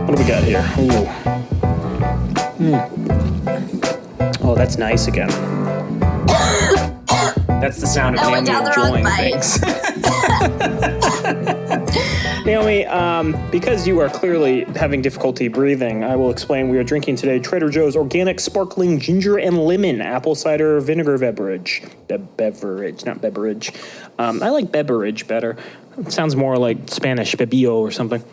What do we got here? Ooh. Oh, that's nice again. That's the sound of Naomi enjoying things. Naomi, because you are clearly having difficulty breathing, I will explain. We are drinking today Trader Joe's organic sparkling ginger and lemon apple cider vinegar beverage. Not beverage. I like beverage better. It sounds more like Spanish, bebillo or something.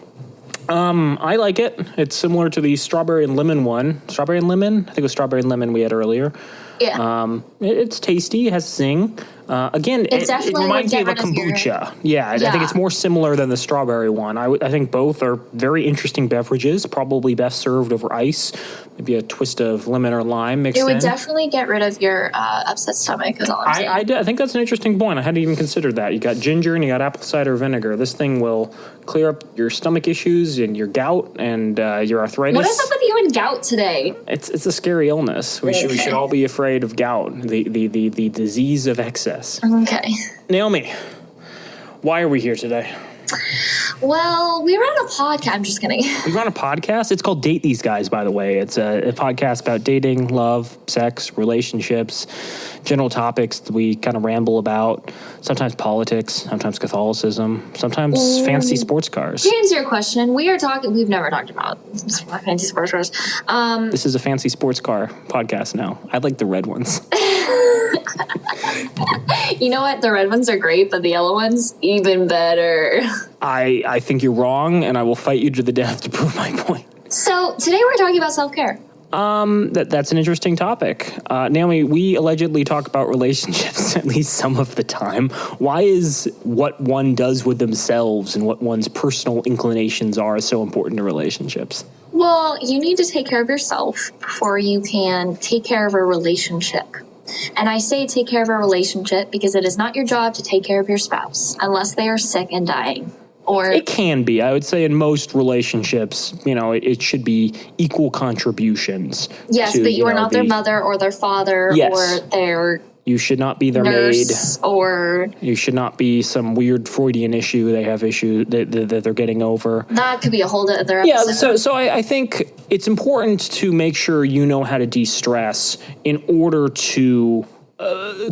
I like it. It's similar to the strawberry and lemon one. Strawberry and lemon? I think it was strawberry and lemon we had earlier. Yeah. It's tasty. It has zing. Again, it reminds me of a kombucha. Yeah, I think it's more similar than the strawberry one. I think both are very interesting beverages, probably best served over ice. Maybe a twist of lemon or lime mixed in. It would definitely get rid of your upset stomach, is all I'm saying. I think that's an interesting point. I hadn't even considered that. You got ginger and you got apple cider vinegar. This thing will clear up your stomach issues and your gout and your arthritis. What is up with you and gout today? It's a scary illness. We should all be afraid of gout, the disease of excess. Okay. Naomi, why are we here today? Well, we run a podcast. I'm just kidding. We run a podcast. It's called Date These Guys, by the way. It's a podcast about dating, love, sex, relationships, general topics that we kind of ramble about. Sometimes politics, sometimes Catholicism, sometimes fancy sports cars. To answer your question, we've never talked about fancy sports cars. This is a fancy sports car podcast now. I like the red ones. You know what? The red ones are great, but the yellow ones, even better. I think you're wrong, and I will fight you to the death to prove my point. So today we're talking about self-care. That's an interesting topic. Naomi, we allegedly talk about relationships at least some of the time. Why is what one does with themselves and what one's personal inclinations are so important to relationships? Well, you need to take care of yourself before you can take care of a relationship. And I say take care of a relationship because it is not your job to take care of your spouse unless they are sick and dying. Or it can be. I would say in most relationships, it should be equal contributions. Yes, but you are not their mother or their father or their You should not be their nurse maid. Or you should not be some weird Freudian issue they have that they're getting over. That could be a whole other episode. Yeah, so I think it's important to make sure you know how to de-stress in order to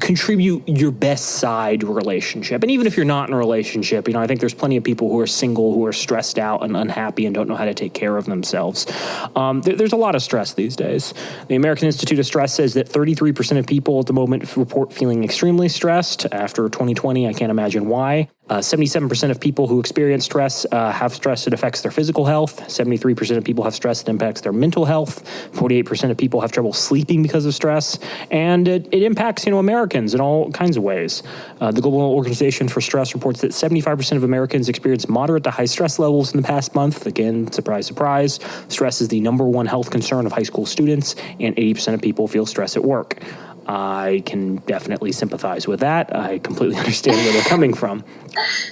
contribute your best side to a relationship. And even if you're not in a relationship, I think there's plenty of people who are single who are stressed out and unhappy and don't know how to take care of themselves. There's a lot of stress these days. The American Institute of Stress says that 33% of people at the moment report feeling extremely stressed. After 2020, I can't imagine why. 77% of people who experience stress have stress that affects their physical health. 73% of people have stress that impacts their mental health. 48% of people have trouble sleeping because of stress. And it impacts, Americans in all kinds of ways. The Global Organization for Stress reports that 75% of Americans experience moderate to high stress levels in the past month. Again, surprise, surprise. Stress is the number one health concern of high school students, and 80% of people feel stress at work. I can definitely sympathize with that. I completely understand where they're coming from.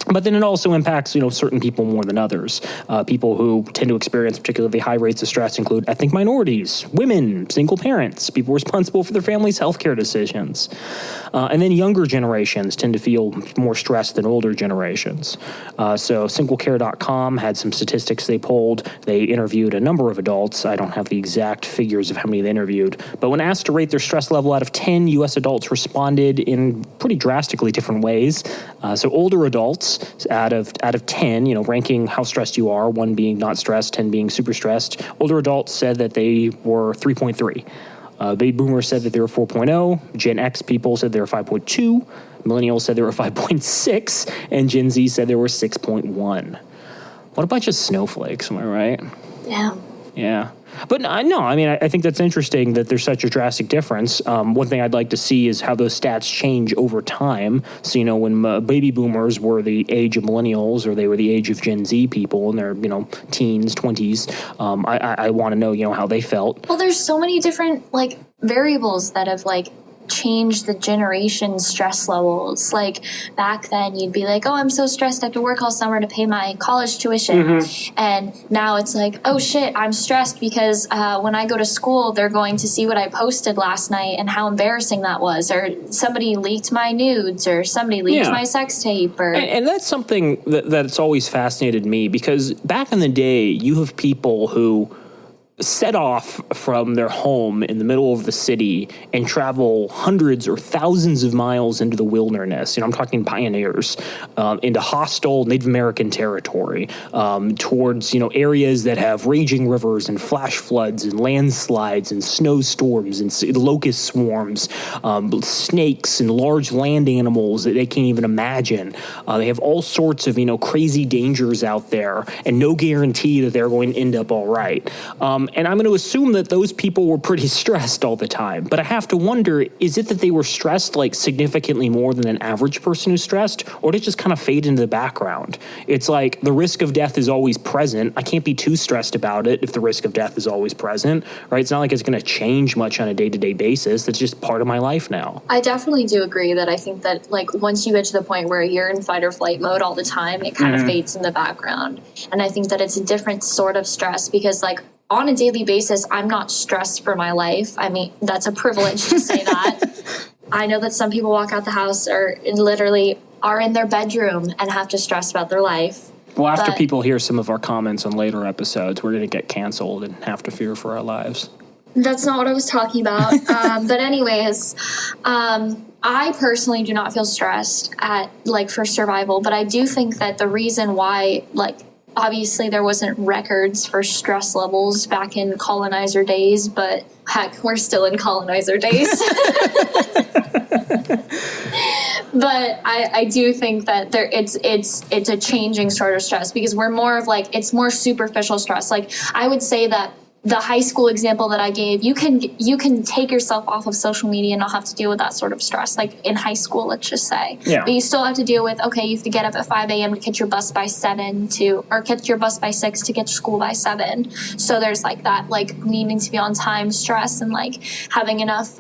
But then it also impacts, certain people more than others. People who tend to experience particularly high rates of stress include ethnic minorities, women, single parents, people responsible for their family's healthcare decisions. And then younger generations tend to feel more stressed than older generations. So singlecare.com had some statistics they polled. They interviewed a number of adults. I don't have the exact figures of how many they interviewed. But when asked to rate their stress level out of 10, U.S. adults responded in pretty drastically different ways. So older adults, out of 10, ranking how stressed you are, 1 being not stressed, 10 being super stressed, older adults said that they were 3.3. Baby boomers said that they were 4.0. Gen X people said they were 5.2. Millennials said they were 5.6. And Gen Z said they were 6.1. What a bunch of snowflakes, am I right? Yeah. Yeah. But no, I think that's interesting that there's such a drastic difference. One thing I'd like to see is how those stats change over time. So, when baby boomers were the age of millennials or they were the age of Gen Z people in their, teens, 20s, I want to know, how they felt. Well, there's so many different, variables that have, change the generation stress levels. Like back then you'd be like, oh, I'm so stressed, I have to work all summer to pay my college tuition. And now it's like, oh shit, I'm stressed because when I go to school, they're going to see what I posted last night and how embarrassing that was, or somebody leaked my nudes, or somebody leaked my sex tape. Or and that's something that's always fascinated me, because back in the day, you have people who set off from their home in the middle of the city and travel hundreds or thousands of miles into the wilderness. You know, I'm talking pioneers, into hostile Native American territory, towards, you know, areas that have raging rivers and flash floods and landslides and snowstorms and locust swarms, snakes and large land animals that they can't even imagine. They have all sorts of, you know, crazy dangers out there and no guarantee that they're going to end up all right. And I'm going to assume that those people were pretty stressed all the time. But I have to wonder, is it that they were stressed like significantly more than an average person who's stressed, or did it just kind of fade into the background? It's like the risk of death is always present. I can't be too stressed about it if the risk of death is always present, right? It's not like it's going to change much on a day-to-day basis. That's just part of my life now. I definitely do agree that I think that, like, once you get to the point where you're in fight or flight mode all the time, it kind of fades in the background. And I think that it's a different sort of stress because, like, on a daily basis, I'm not stressed for my life. I mean, that's a privilege to say that. I know that some people walk out the house or literally are in their bedroom and have to stress about their life. Well, after people hear some of our comments on later episodes, we're going to get canceled and have to fear for our lives. That's not what I was talking about. But anyways, I personally do not feel stressed for survival. But I do think that the reason why, obviously there wasn't records for stress levels back in colonizer days, but heck, we're still in colonizer days. But I do think that it's a changing sort of stress because we're more of it's more superficial stress. Like I would say that the high school example that I gave, you can take yourself off of social media and not have to deal with that sort of stress. Like in high school, let's just say. Yeah. But you still have to deal with, okay, you have to get up at 5 a.m. to catch your bus by 7 or catch your bus by 6 to get to school by 7. So there's needing to be on time stress and having enough,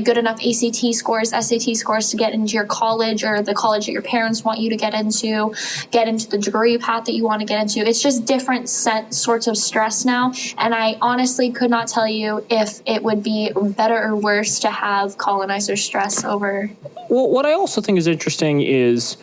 good enough ACT scores, SAT scores to get into your college or the college that your parents want you to get into the degree path that you want to get into. It's just different sorts of stress now. And I honestly could not tell you if it would be better or worse to have colonizer stress over. Well, what I also think is interesting is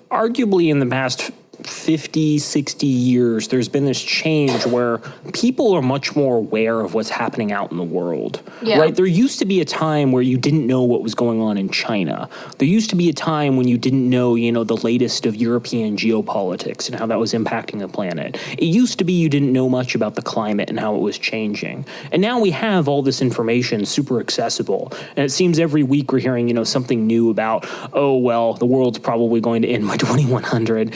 arguably in the past 50, 60 years, there's been this change where people are much more aware of what's happening out in the world, right? There used to be a time where you didn't know what was going on in China. There used to be a time when you didn't know, the latest of European geopolitics and how that was impacting the planet. It used to be you didn't know much about the climate and how it was changing. And now we have all this information super accessible. And it seems every week we're hearing, something new about, the world's probably going to end by 2100.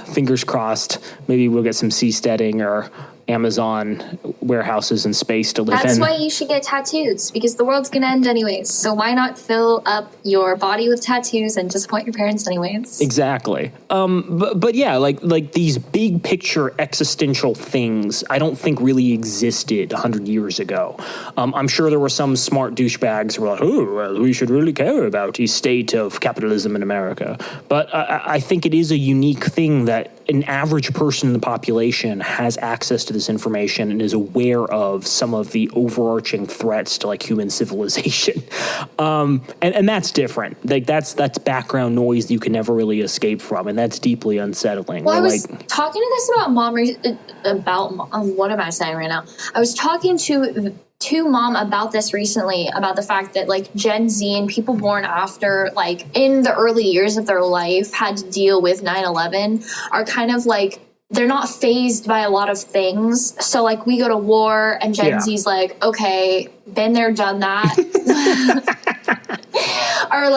Fingers crossed, maybe we'll get some seasteading or Amazon warehouses in space to live in. That's why you should get tattoos, because the world's going to end anyways. So why not fill up your body with tattoos and disappoint your parents anyways? Exactly. But yeah, like these big picture existential things, I don't think really existed 100 years ago. I'm sure there were some smart douchebags who were like, we should really care about the state of capitalism in America. But I think it is a unique thing that an average person in the population has access to this information and is aware of some of the overarching threats to human civilization. And that's different. That's background noise that you can never really escape from, and that's deeply unsettling. Well, I was talking to this what am I saying right now? I was talking to Mom about this recently, about the fact that Gen Z and people born after in the early years of their life had to deal with 9/11 are kind of they're not phased by a lot of things. So we go to war and Gen Z's okay, been there, done that. Or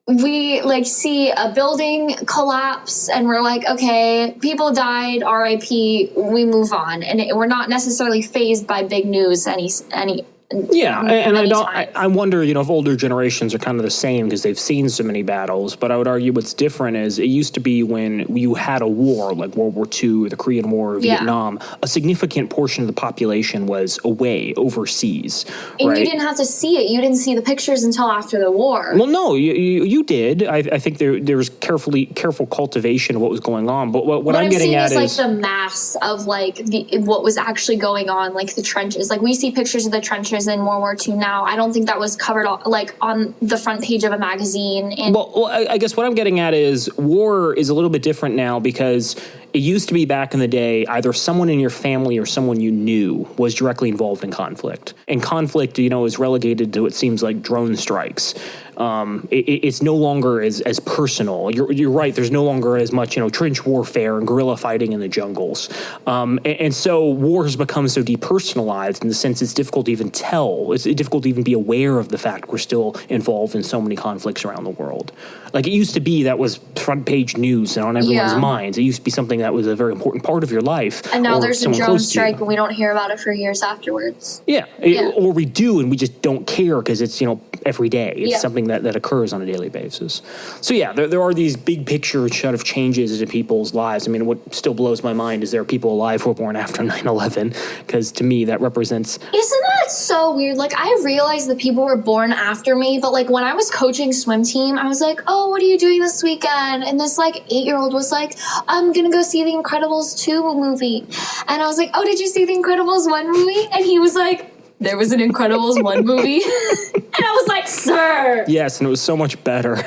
we see a building collapse and we're okay, people died, RIP, we move on. And we're not necessarily phased by big news any Yeah, and many I wonder, if older generations are kind of the same because they've seen so many battles. But I would argue what's different is it used to be when you had a war like World War II, the Korean War, Vietnam, a significant portion of the population was away overseas, and right? you didn't have to see it. You didn't see the pictures until after the war. Well, no, you did. I think there was careful cultivation of what was going on. But what I'm getting at is like the mass of like what was actually going on, like the trenches. Like we see pictures of the trenches in World War II now. I don't think that was covered like on the front page of a magazine. And well, I guess what I'm getting at is war is a little bit different now because it used to be back in the day, either someone in your family or someone you knew was directly involved in conflict. And conflict, is relegated to, it seems like, drone strikes. It's no longer as personal. You're right. There's no longer as much, trench warfare and guerrilla fighting in the jungles. And so war has become so depersonalized in the sense it's difficult to even tell. It's difficult to even be aware of the fact we're still involved in so many conflicts around the world. Like it used to be that was front page news and on everyone's minds. It used to be something that was a very important part of your life. And now there's a drone strike and we don't hear about it for years afterwards. Yeah. Or we do and we just don't care because it's, every day. It's something that occurs on a daily basis. So there are these big picture sort of changes in people's lives. I mean, what still blows my mind is there are people alive who were born after 9/11 because to me that represents... Isn't that so weird? Like I realized that people were born after me, but like when I was coaching swim team, I was like, oh, what are you doing this weekend? And this like 8-year-old was like, I'm gonna go see the Incredibles 2 movie. And I was like, oh, did you see the Incredibles 1 movie? And he was like, there was an Incredibles 1 movie. And I was like, sir. Yes, and it was so much better.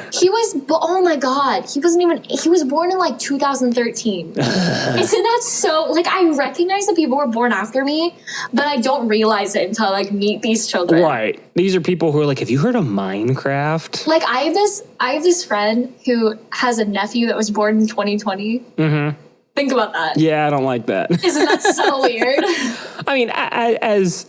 Oh my God. He was born in like 2013. Isn't that so, like I recognize that people were born after me, but I don't realize it until I like meet these children. Right. These are people who are like, have you heard of Minecraft? Like I have this friend who has a nephew that was born in 2020. Mm-hmm. Think about that. Yeah, I don't like that. Isn't that so weird? I mean, as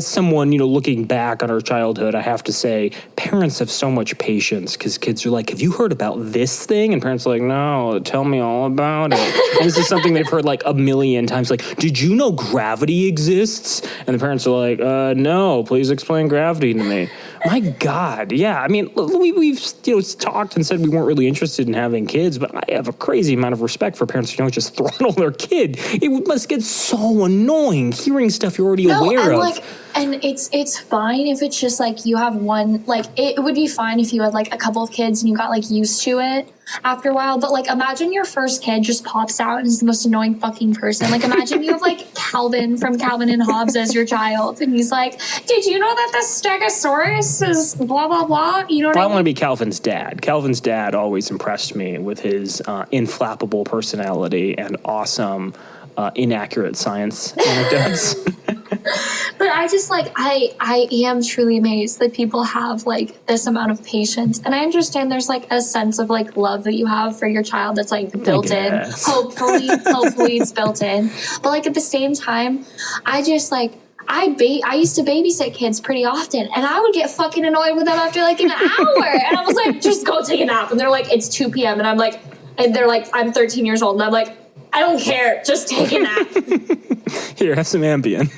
someone, looking back on our childhood, I have to say parents have so much patience because kids are like, have you heard about this thing? And parents are like, no, tell me all about it. And this is something they've heard like a million times. Like, did you know gravity exists? And the parents are like, no, please explain gravity to me. My God. Yeah. I mean, we've talked and said we weren't really interested in having kids, but I have a crazy amount of respect for parents who don't just throttle their kid. It must get so annoying hearing stuff you're already aware of. And it's fine if it's just like you have one, like it would be fine if you had like a couple of kids and you got like used to it after a while. But like imagine your first kid just pops out and is the most annoying fucking person. Like imagine you have like Calvin from Calvin and Hobbes as your child and he's like, did you know that the Stegosaurus is blah blah blah? You know what I mean? I want to be Calvin's dad. Calvin's dad always impressed me with his inflappable personality and awesome inaccurate science anecdotes. But I just like I am truly amazed that people have like this amount of patience, and I understand there's like a sense of like love that you have for your child that's like built in. Hopefully it's built in. But like at the same time, I just like I used to babysit kids pretty often, and I would get fucking annoyed with them after like an hour, and I was like, just go take a nap, and they're like, it's 2 p.m. and I'm like, and they're like, I'm 13 years old, and I'm like, I don't care, just take a nap. Here, have some Ambien.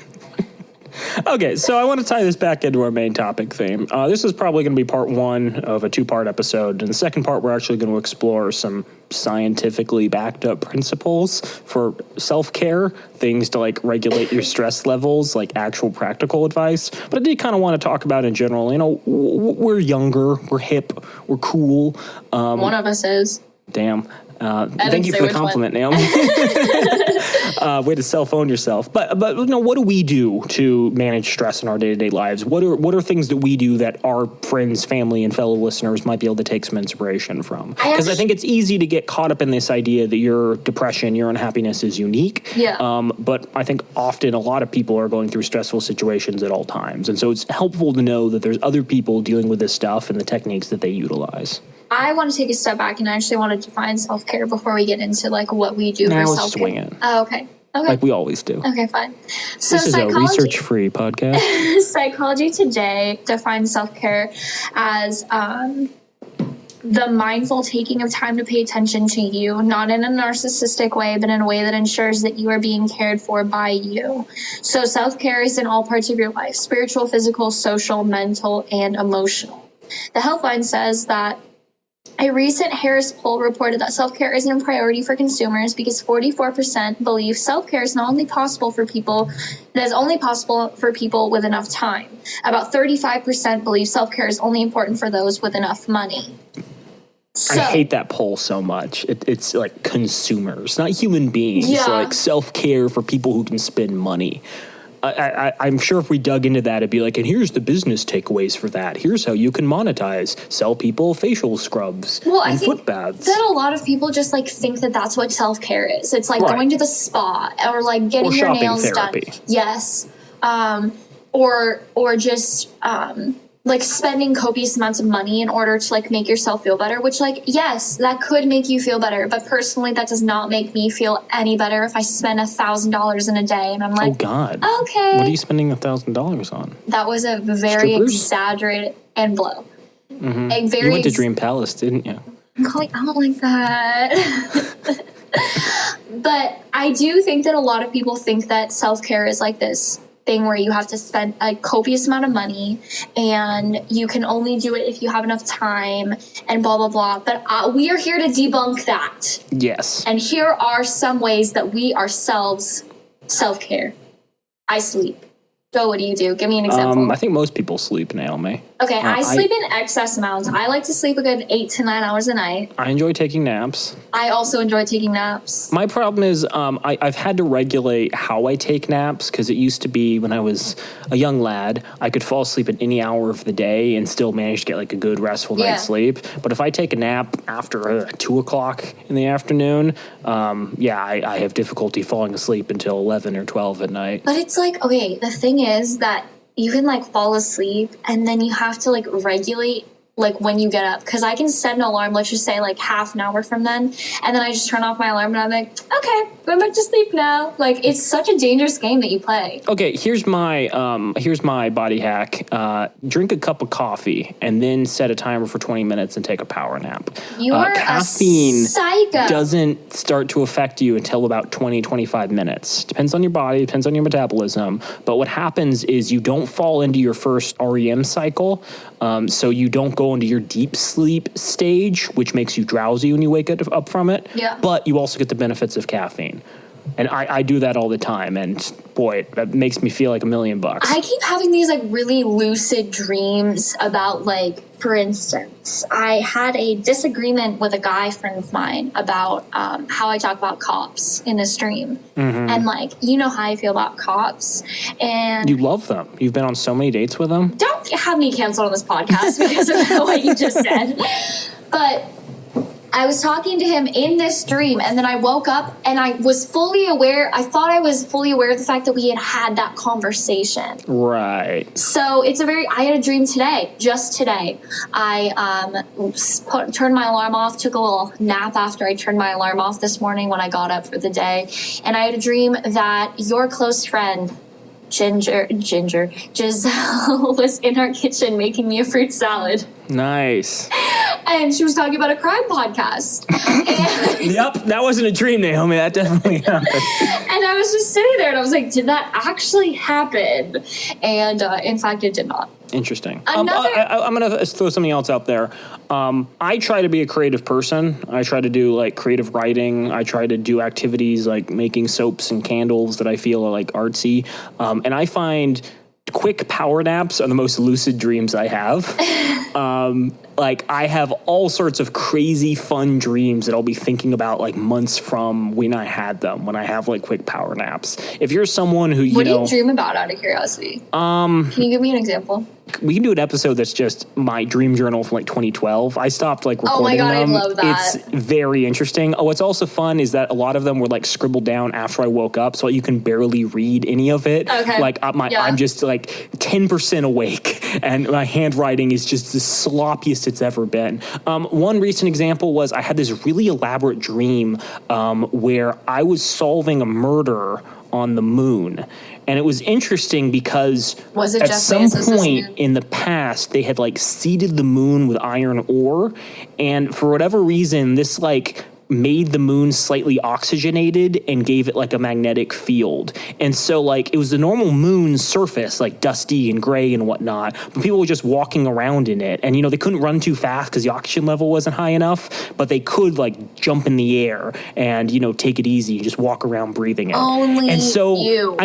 Okay, so I want to tie this back into our main topic theme. This is probably going to be part one of a 2-part episode. In the second part, we're actually going to explore some scientifically backed up principles for self-care, things to like regulate your stress levels, like actual practical advice. But I did kind of want to talk about in general, we're younger, we're hip, we're cool. One of us is. Damn. Thank you for the compliment, Naomi. Way to self-own yourself. But what do we do to manage stress in our day-to-day lives? What are things that we do that our friends, family, and fellow listeners might be able to take some inspiration from? Because I think it's easy to get caught up in this idea that your depression, your unhappiness is unique. Yeah. But I think often a lot of people are going through stressful situations at all times. And so it's helpful to know that there's other people dealing with this stuff and the techniques that they utilize. I want to take a step back and actually want to define self-care before we get into like what we do for self-care. Let's swing it. Oh, okay. Like we always do. Okay, fine. So this is a research-free podcast. Psychology Today defines self-care as the mindful taking of time to pay attention to you, not in a narcissistic way, but in a way that ensures that you are being cared for by you. So self-care is in all parts of your life: spiritual, physical, social, mental, and emotional. The Healthline says that a recent Harris poll reported that self-care isn't a priority for consumers because 44% believe self-care is only possible for people with enough time. About 35% believe self-care is only important for those with enough money. I hate that poll so much. It's like consumers, not human beings. Yeah. So like self-care for people who can spend money. I'm sure if we dug into that, it'd be like, and here's the business takeaways for that. Here's how you can monetize. Sell people facial scrubs and foot baths. That a lot of people just like think that that's what self-care is. It's like going to the spa or like getting your nails therapy done. Yes. Or just like spending copious amounts of money in order to like make yourself feel better, which like, yes, that could make you feel better. But personally, that does not make me feel any better if I spend $1,000 in a day and I'm like, oh God, okay. What are you spending $1,000 on? That was a very exaggerated and blow. Mm-hmm. You went to Dream Palace, didn't you? I don't like that. But I do think that a lot of people think that self-care is like this thing where you have to spend a copious amount of money and you can only do it if you have enough time and blah, blah, blah. But we are here to debunk that. Yes. And here are some ways that we ourselves self-care. I sleep. So what do you do? Give me an example. I think most people sleep, Naomi. Okay, I sleep in excess amounts. I like to sleep a good 8 to 9 hours a night. I enjoy taking naps. I also enjoy taking naps. My problem is I've had to regulate how I take naps because it used to be when I was a young lad, I could fall asleep at any hour of the day and still manage to get like a good restful night's sleep. But if I take a nap after 2 o'clock in the afternoon, I have difficulty falling asleep until 11 or 12 at night. But it's like, okay, the thing is that you can like fall asleep and then you have to like regulate like when you get up, because I can set an alarm, let's just say like half an hour from then, and then I just turn off my alarm and I'm like, okay, going back to sleep now. Like, it's such a dangerous game that you play. Okay, here's my body hack. Drink a cup of coffee and then set a timer for 20 minutes and take a power nap. You are caffeine a psycho. Doesn't start to affect you until about 20-25 minutes. Depends on your body, depends on your metabolism. But what happens is you don't fall into your first REM cycle, so you don't go into your deep sleep stage, which makes you drowsy when you wake up from it. Yeah. But you also get the benefits of caffeine. And I do that all the time, and boy, that makes me feel like $1,000,000. I keep having these like really lucid dreams about, like, for instance, I had a disagreement with a guy friend of mine about how I talk about cops in this dream. Mm-hmm. And like, you know how I feel about cops. And you love them. You've been on so many dates with them. Don't have me canceled on this podcast because of what you just said. But I was talking to him in this dream, and then I woke up and I was fully aware. I thought I was fully aware of the fact that we had had that conversation. Right. So I had a dream today, just today. I turned my alarm off, took a little nap after I turned my alarm off this morning when I got up for the day. And I had a dream that your close friend, Giselle, was in our kitchen making me a fruit salad. Nice. And she was talking about a crime podcast. Yep, that wasn't a dream, Naomi. That definitely happened. And I was just sitting there and I was like, did that actually happen? And in fact, it did not. Interesting. I'm going to throw something else out there. I try to be a creative person. I try to do like creative writing. I try to do activities like making soaps and candles that I feel are like artsy. And I find quick power naps are the most lucid dreams I have. Like, I have all sorts of crazy fun dreams that I'll be thinking about like months from when I had them, when I have like quick power naps. If you're someone who, what do you dream about, out of curiosity? Can you give me an example? We can do an episode that's just my dream journal from like 2012. I stopped like recording them. Oh my God, I love that. It's very interesting. What's also fun is that a lot of them were like scribbled down after I woke up, so you can barely read any of it. Okay. Like I'm just like 10% awake, and my handwriting is just the sloppiest best it's ever been. One recent example was I had this really elaborate dream where I was solving a murder on the moon. And it was interesting because at some point in the past, they had like seeded the moon with iron ore. And for whatever reason, this like made the moon slightly oxygenated and gave it like a magnetic field. And so like it was the normal moon surface, like dusty and gray and whatnot, but people were just walking around in it. And, you know, they couldn't run too fast because the oxygen level wasn't high enough, but they could like jump in the air and, you know, take it easy and just walk around breathing it. Only so you.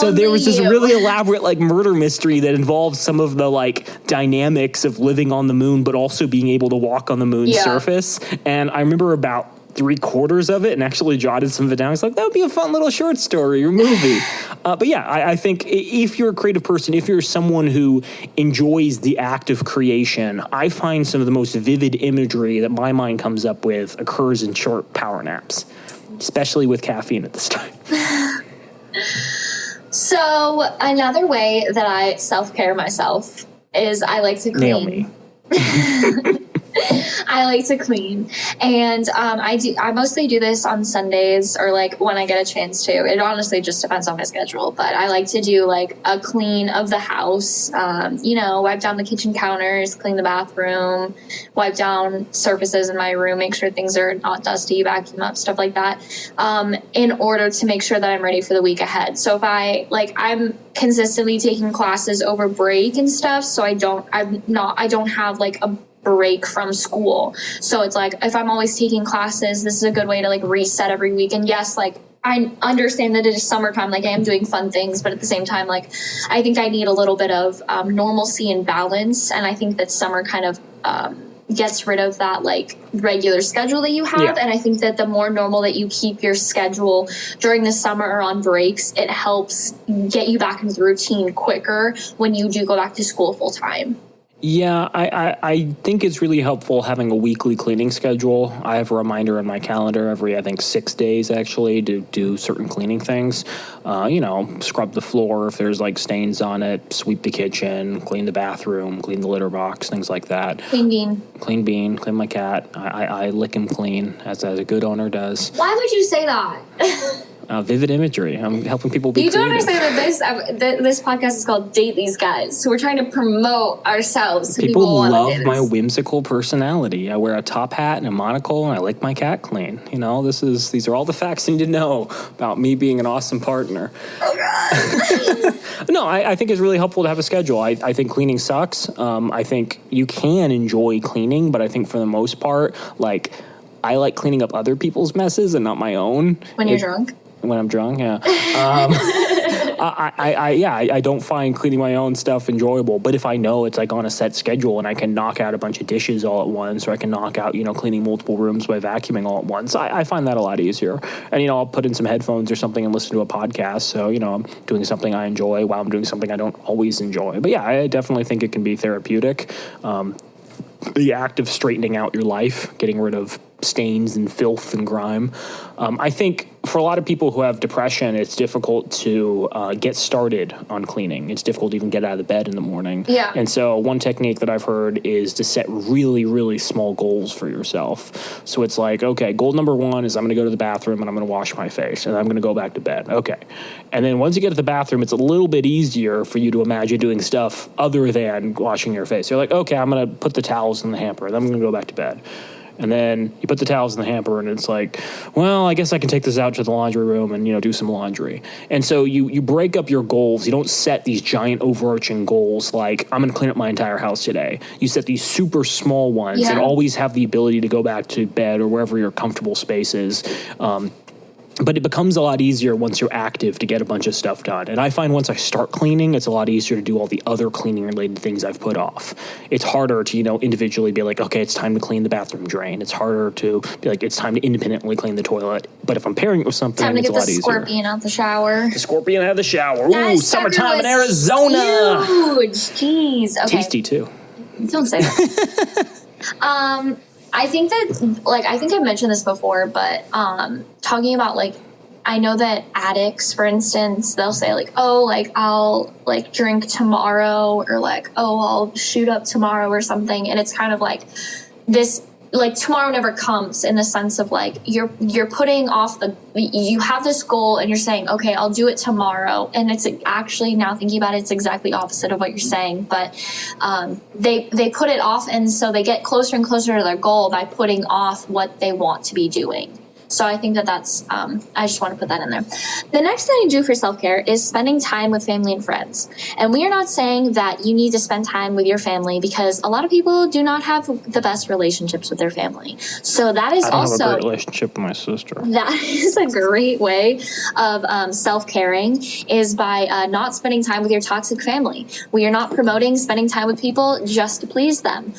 So there was this really elaborate like murder mystery that involved some of the like dynamics of living on the moon, but also being able to walk on the moon's surface. And I remember about 3/4 of it and actually jotted some of it down. I was like, that would be a fun little short story or movie. But yeah, I think if you're a creative person, if you're someone who enjoys the act of creation, I find some of the most vivid imagery that my mind comes up with occurs in short power naps, especially with caffeine at this time. So another way that I self-care myself is I like to clean. Naomi. I like to clean, and I mostly do this on Sundays or like when I get a chance to. It honestly just depends on my schedule, but I like to do like a clean of the house. You know, wipe down the kitchen counters, clean the bathroom, wipe down surfaces in my room, make sure things are not dusty, vacuum up, stuff like that, in order to make sure that I'm ready for the week ahead. So if I'm consistently taking classes over break and stuff, so I don't have like a break from school. So it's like if I'm always taking classes, this is a good way to like reset every week. And yes, like I understand that it is summertime, like I am doing fun things, but at the same time, like I think I need a little bit of normalcy and balance. And I think that summer kind of gets rid of that like regular schedule that you have. Yeah. And I think that the more normal that you keep your schedule during the summer or on breaks, it helps get you back into the routine quicker when you do go back to school full time. Yeah, I think it's really helpful having a weekly cleaning schedule. I have a reminder on my calendar every, I think, 6 days, actually, to do certain cleaning things. Scrub the floor if there's, like, stains on it, sweep the kitchen, clean the bathroom, clean the litter box, things like that. Clean Bean. Clean Bean, clean my cat. I lick him clean, as a good owner does. Why would you say that? Vivid imagery. I'm helping people be creative. You don't understand that this podcast is called Date These Guys. So we're trying to promote ourselves. People love my whimsical personality. I wear a top hat and a monocle, and I lick my cat clean. You know, these are all the facts you need to know about me being an awesome partner. Oh, God. No, I think it's really helpful to have a schedule. I think cleaning sucks. I think you can enjoy cleaning, but I think for the most part, like, I like cleaning up other people's messes and not my own. When you're drunk? When I'm drunk, yeah. I don't find cleaning my own stuff enjoyable. But if I know it's like on a set schedule and I can knock out a bunch of dishes all at once, or I can knock out, cleaning multiple rooms by vacuuming all at once, I find that a lot easier. And, I'll put in some headphones or something and listen to a podcast. So, I'm doing something I enjoy while I'm doing something I don't always enjoy. But yeah, I definitely think it can be therapeutic. The act of straightening out your life, getting rid of stains and filth and grime. I think for a lot of people who have depression, it's difficult to get started on cleaning. It's difficult to even get out of the bed in the morning. Yeah. And so one technique that I've heard is to set really, really small goals for yourself. So it's like, okay, goal number 1 is I'm going to go to the bathroom and I'm going to wash my face and I'm going to go back to bed. Okay. And then once you get to the bathroom, it's a little bit easier for you to imagine doing stuff other than washing your face. You're like, okay, I'm going to put the towels in the hamper and I'm going to go back to bed. And then you put the towels in the hamper and it's like, well, I guess I can take this out to the laundry room and, do some laundry. And so you break up your goals. You don't set these giant overarching goals like, I'm going to clean up my entire house today. You set these super small ones and always have the ability to go back to bed or wherever your comfortable space is. But it becomes a lot easier once you're active to get a bunch of stuff done. And I find once I start cleaning, it's a lot easier to do all the other cleaning-related things I've put off. It's harder to, individually be like, okay, it's time to clean the bathroom drain. It's harder to be like, it's time to independently clean the toilet. But if I'm pairing it with something, it's a lot easier. Time to get the scorpion out the shower. The scorpion out of the shower. Ooh, summertime in Arizona. Huge. Jeez. Okay. Tasty, too. Don't say that. I think that, I think I mentioned this before, but talking about, I know that addicts, for instance, they'll say like, oh, like I'll like drink tomorrow, or like, oh, I'll shoot up tomorrow or something. And it's kind of like this, like tomorrow never comes, in the sense of like you're putting off you have this goal and you're saying, okay, I'll do it tomorrow. And it's actually, now thinking about it, it's exactly opposite of what you're saying. But they put it off, and so they get closer and closer to their goal by putting off what they want to be doing. So I think that's, I just want to put that in there. The next thing you do for self-care is spending time with family and friends. And we are not saying that you need to spend time with your family, because a lot of people do not have the best relationships with their family. So that is I don't have a great relationship with my sister. That is a great way of self-caring, is by not spending time with your toxic family. We are not promoting spending time with people just to please them.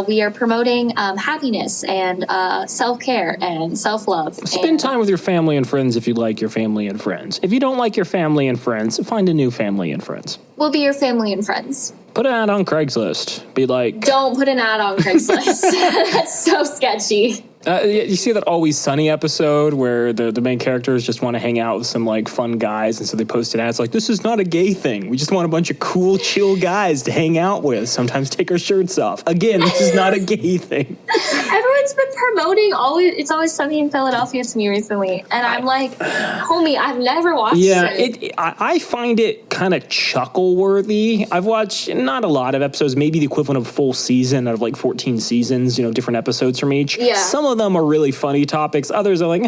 We are promoting happiness and self-care and self-love. Spend time with your family and friends if you like your family and friends. If you don't like your family and friends, find a new family and friends. We'll be your family and friends. Put an ad on Craigslist. Be like... Don't put an ad on Craigslist. That's so sketchy. You see that Always Sunny episode where the main characters just want to hang out with some like fun guys, and so they post an ad. It's like, this is not a gay thing. We just want a bunch of cool, chill guys to hang out with. Sometimes take our shirts off. Again, this is not a gay thing. Everyone's been promoting It's Always Sunny in Philadelphia to me recently, and I'm like, homie, I've never watched it. I find it kind of chuckle-worthy. I've watched not a lot of episodes, maybe the equivalent of a full season out of like 14 seasons, different episodes from each. Yeah. Some of them are really funny topics. Others are like,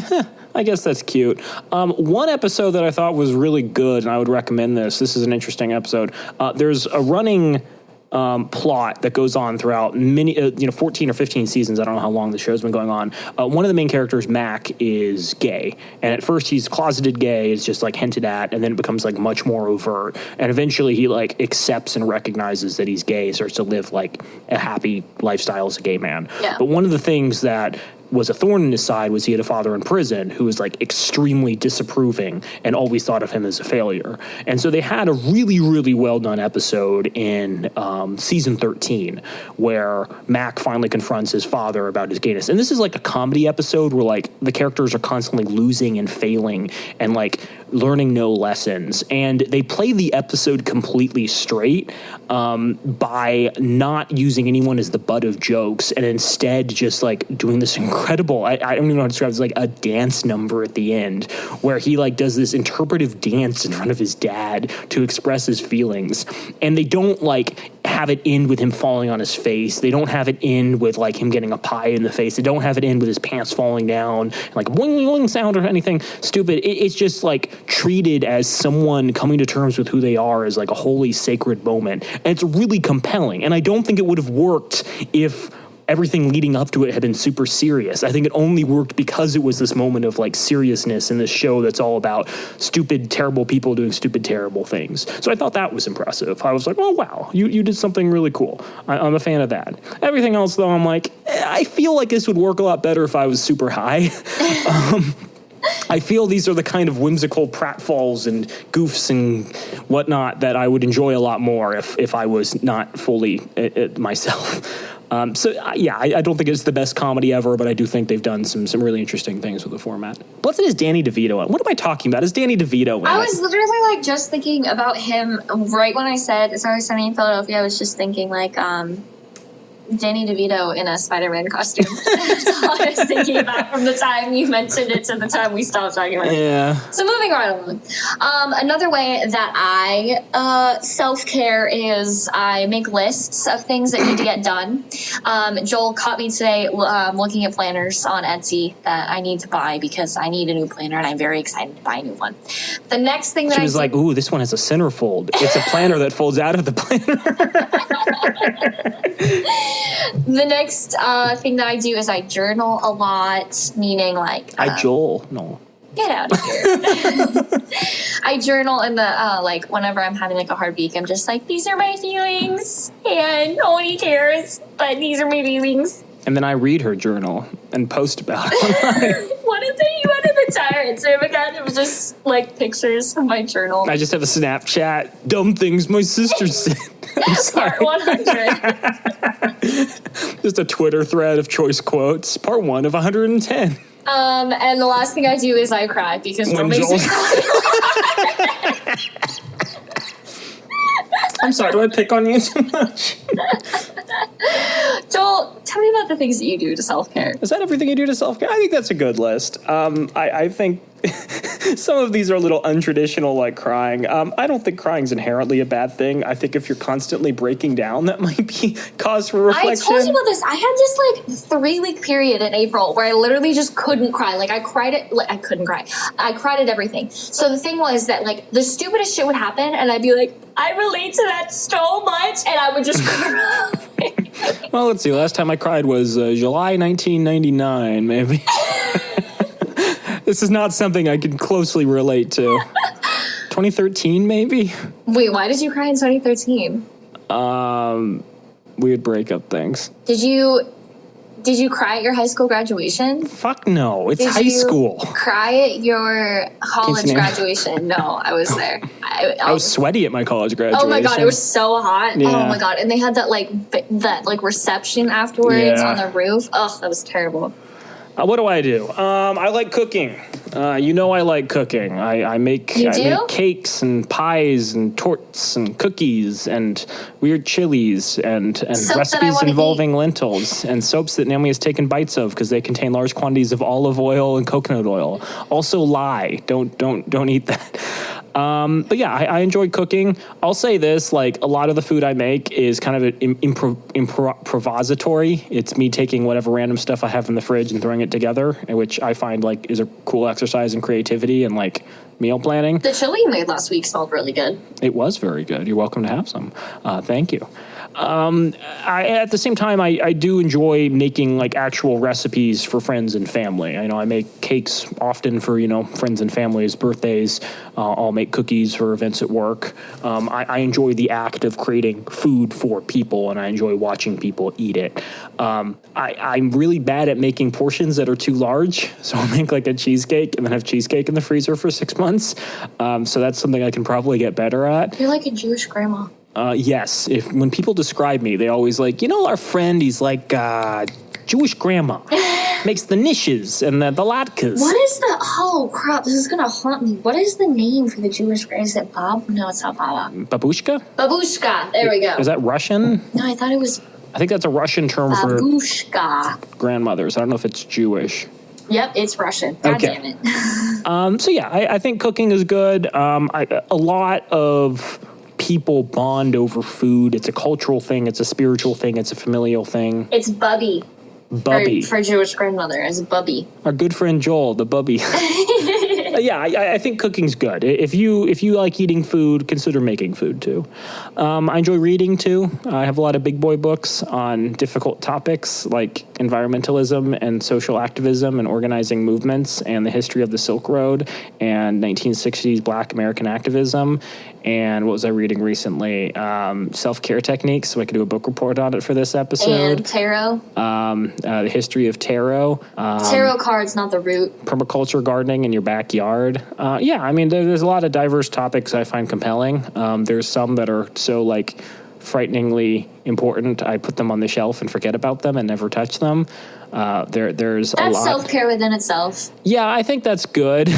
I guess that's cute. One episode that I thought was really good, and I would recommend this. This is an interesting episode. There's a running plot that goes on throughout many, 14 or 15 seasons. I don't know how long the show's been going on. One of the main characters, Mac, is gay. And at first he's closeted gay. It's just like hinted at, and then it becomes like much more overt. And eventually he like accepts and recognizes that he's gay, starts to live like a happy lifestyle as a gay man. Yeah. But one of the things that was a thorn in his side was he had a father in prison who was like extremely disapproving and always thought of him as a failure. And so they had a really, really well done episode in season 13 where Mac finally confronts his father about his gayness. And this is like a comedy episode where like the characters are constantly losing and failing and like learning no lessons. And they play the episode completely straight by not using anyone as the butt of jokes, and instead just like doing this incredible, I don't even know how to describe it, it's like a dance number at the end where he like does this interpretive dance in front of his dad to express his feelings. And they don't like have it end with him falling on his face. They don't have it end with like him getting a pie in the face. They don't have it end with his pants falling down, like boing, boing, boing sound or anything stupid. It's just like treated as someone coming to terms with who they are as like a holy, sacred moment. And it's really compelling. And I don't think it would have worked if everything leading up to it had been super serious. I think it only worked because it was this moment of like seriousness in this show that's all about stupid, terrible people doing stupid, terrible things. So I thought that was impressive. I was like, oh, wow, you did something really cool. I'm a fan of that. Everything else, though, I'm like, I feel like this would work a lot better if I was super high. I feel these are the kind of whimsical pratfalls and goofs and whatnot that I would enjoy a lot more if I was not fully myself. I don't think it's the best comedy ever, but I do think they've done some really interesting things with the format. Plus, it is Danny DeVito. What am I talking about? It's Danny DeVito in I it. was literally like just thinking about him right when I said It's Always Sunny in Philadelphia. I was just thinking like Danny DeVito in a Spider-Man costume. That's all I was thinking about from the time you mentioned it to the time we stopped talking about it. Yeah. So moving right along. Another way that I self-care is I make lists of things that need to get done. Joel caught me today looking at planners on Etsy that I need to buy because I need a new planner and I'm very excited to buy a new one. The next thing that She was like, ooh, this one has a centerfold. It's a planner that folds out of the planner. The next thing that I do is I journal a lot, meaning like... No. Get out of here. I journal in the, like, whenever I'm having, like, a hard week, I'm just like, these are my feelings, and nobody cares, but these are my feelings. And then I read her journal and post about it. What is it? You wanted the entire Instagram account? It was just, like, pictures of my journal. I just have a Snapchat. Dumb things my sister said. I'm sorry. Part 100. Just a Twitter thread of choice quotes. Part 1 of 110. And the last thing I do is I cry because Joel makes me cry. I'm sorry, do I pick on you too much? Joel, tell me about the things that you do to self-care. Is that everything you do to self-care? I think that's a good list. I think some of these are a little untraditional, like crying. I don't think crying's inherently a bad thing. I think if you're constantly breaking down, that might be cause for reflection. I told you about this. I had this like 3-week period in April where I literally just couldn't cry. Like I cried at, I couldn't cry. I cried at everything. So the thing was that like the stupidest shit would happen and I'd be like, I relate to that so much, and I would just cry. Well, let's see. Last time I cried was July 1999, maybe. This is not something I can closely relate to. 2013, maybe? Wait, why did you cry in 2013? Weird breakup things. Did you cry at your high school graduation? Fuck no. It's Did high you school. Cry at your college graduation? No, I was there. I was sweaty at my college graduation. Oh my god, it was so hot. Yeah. Oh my god, and they had that like reception afterwards on the roof. Oh, that was terrible. What do? I like cooking. I like cooking. I make cakes and pies and torts and cookies and weird chilies and recipes involving lentils and soaps that Naomi has taken bites of because they contain large quantities of olive oil and coconut oil. Also lie. Don't eat that. But yeah, I enjoy cooking. I'll say this, like a lot of the food I make is kind of improvisatory. It's me taking whatever random stuff I have in the fridge and throwing it together, which I find like is a cool exercise in creativity and like meal planning. The chili you made last week smelled really good. It was very good. You're welcome to have some. Thank you. At the same time, I do enjoy making like actual recipes for friends and family. I make cakes often for, friends and families, birthdays. I'll make cookies for events at work. I enjoy the act of creating food for people, and I enjoy watching people eat it. I'm really bad at making portions that are too large, so I'll make like a cheesecake and then have cheesecake in the freezer for 6 months. So that's something I can probably get better at. You're like a Jewish grandma. Yes. When people describe me, they always like, our friend, he's like Jewish grandma. Makes the niches and the latkes. What is oh crap, this is going to haunt me. What is the name for the Jewish grandma? Is it Bob? No, it's not Baba. Babushka? Babushka, there we go. Is that Russian? No, I thought it was... I think that's a Russian term Babushka. For grandmothers. I don't know if it's Jewish. Yep, it's Russian. God damn it. So yeah, I think cooking is good. A lot of people bond over food. It's a cultural thing. It's a spiritual thing. It's a familial thing. It's Bubby. Bubby. For Jewish grandmother, as Bubby. Our good friend Joel, the Bubby. Yeah, I think cooking's good. If you like eating food, consider making food too. I enjoy reading too. I have a lot of big boy books on difficult topics like environmentalism and social activism and organizing movements and the history of the Silk Road and 1960s Black American activism. And what was I reading recently? Self-care techniques, so I could do a book report on it for this episode. And tarot. The history of tarot. Tarot cards, not the root. Permaculture gardening in your backyard. There's a lot of diverse topics I find compelling. There's some that are so like frighteningly important, I put them on the shelf and forget about them and never touch them. There's a lot. That's self-care within itself. Yeah, I think that's good.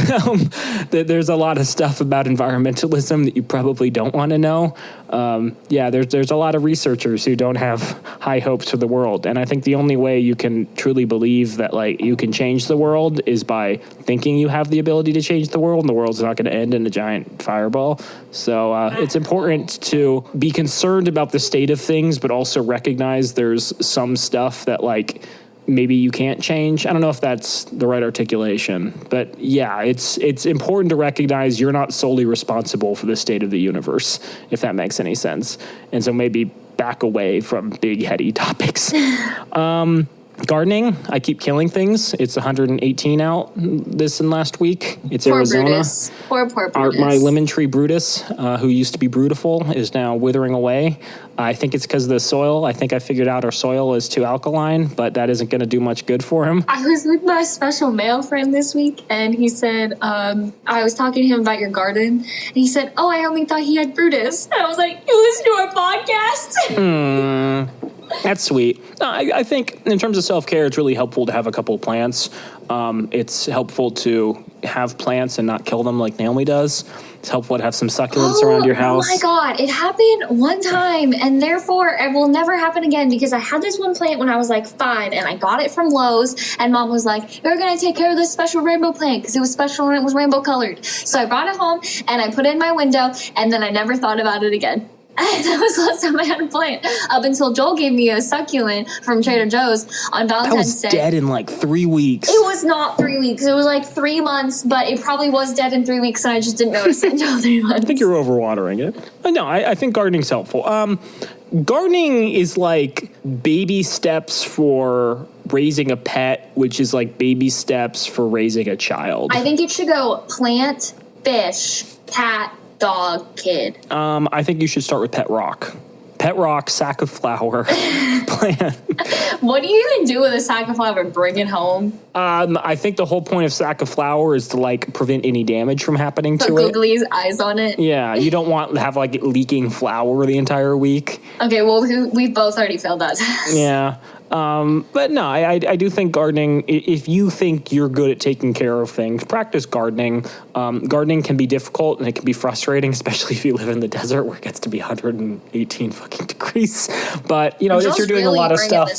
There's a lot of stuff about environmentalism that you probably don't want to know. There's a lot of researchers who don't have high hopes for the world. And I think the only way you can truly believe that like you can change the world is by thinking you have the ability to change the world, and the world's not going to end in a giant fireball. So it's important to be concerned about the state of things, but also recognize there's some stuff that like maybe you can't change. I don't know if that's the right articulation, but yeah, it's important to recognize you're not solely responsible for the state of the universe, if that makes any sense. And so maybe back away from big heady topics. Gardening, I keep killing things. It's 118 out this and last week. It's poor Arizona. Brutus. Poor Brutus. My lemon tree Brutus, who used to be beautiful, is now withering away. I think it's because of the soil. I think I figured out our soil is too alkaline, but that isn't going to do much good for him. I was with my special male friend this week, and he said, I was talking to him about your garden, and he said, oh, I only thought he had Brutus. And I was like, you listen to our podcast? That's sweet. I think in terms of self-care, it's really helpful to have a couple of plants. It's helpful to have plants and not kill them like Naomi does. It's helpful to have some succulents around your house. Oh my God. It happened one time, and therefore it will never happen again, because I had this one plant when I was like 5, and I got it from Lowe's, and Mom was like, you're going to take care of this special rainbow plant because it was special and it was rainbow colored. So I brought it home and I put it in my window, and then I never thought about it again. That was the last time I had a plant, up until Joel gave me a succulent from Trader Joe's on Valentine's Day. That was dead in like 3 weeks. It was not 3 weeks. It was like 3 months, but it probably was dead in 3 weeks, and I just didn't notice it until 3 months. I think you're overwatering it. No, I think gardening's helpful. Gardening is like baby steps for raising a pet, which is like baby steps for raising a child. I think it should go plant, fish, cat, dog, kid. I think you should start with pet rock. Pet rock, sack of flour, plant. What do you even do with a sack of flour? Bring it home? I think the whole point of sack of flour is to like prevent any damage from happening to it. Googly's eyes on it. Yeah, you don't want to have like it leaking flour the entire week. Okay, well, we both already failed that test. Yeah. But no, I do think gardening, if you think you're good at taking care of things, practice gardening. Gardening can be difficult and it can be frustrating, especially if you live in the desert where it gets to be 118 fucking degrees. But, you know, if you're doing a lot of stuff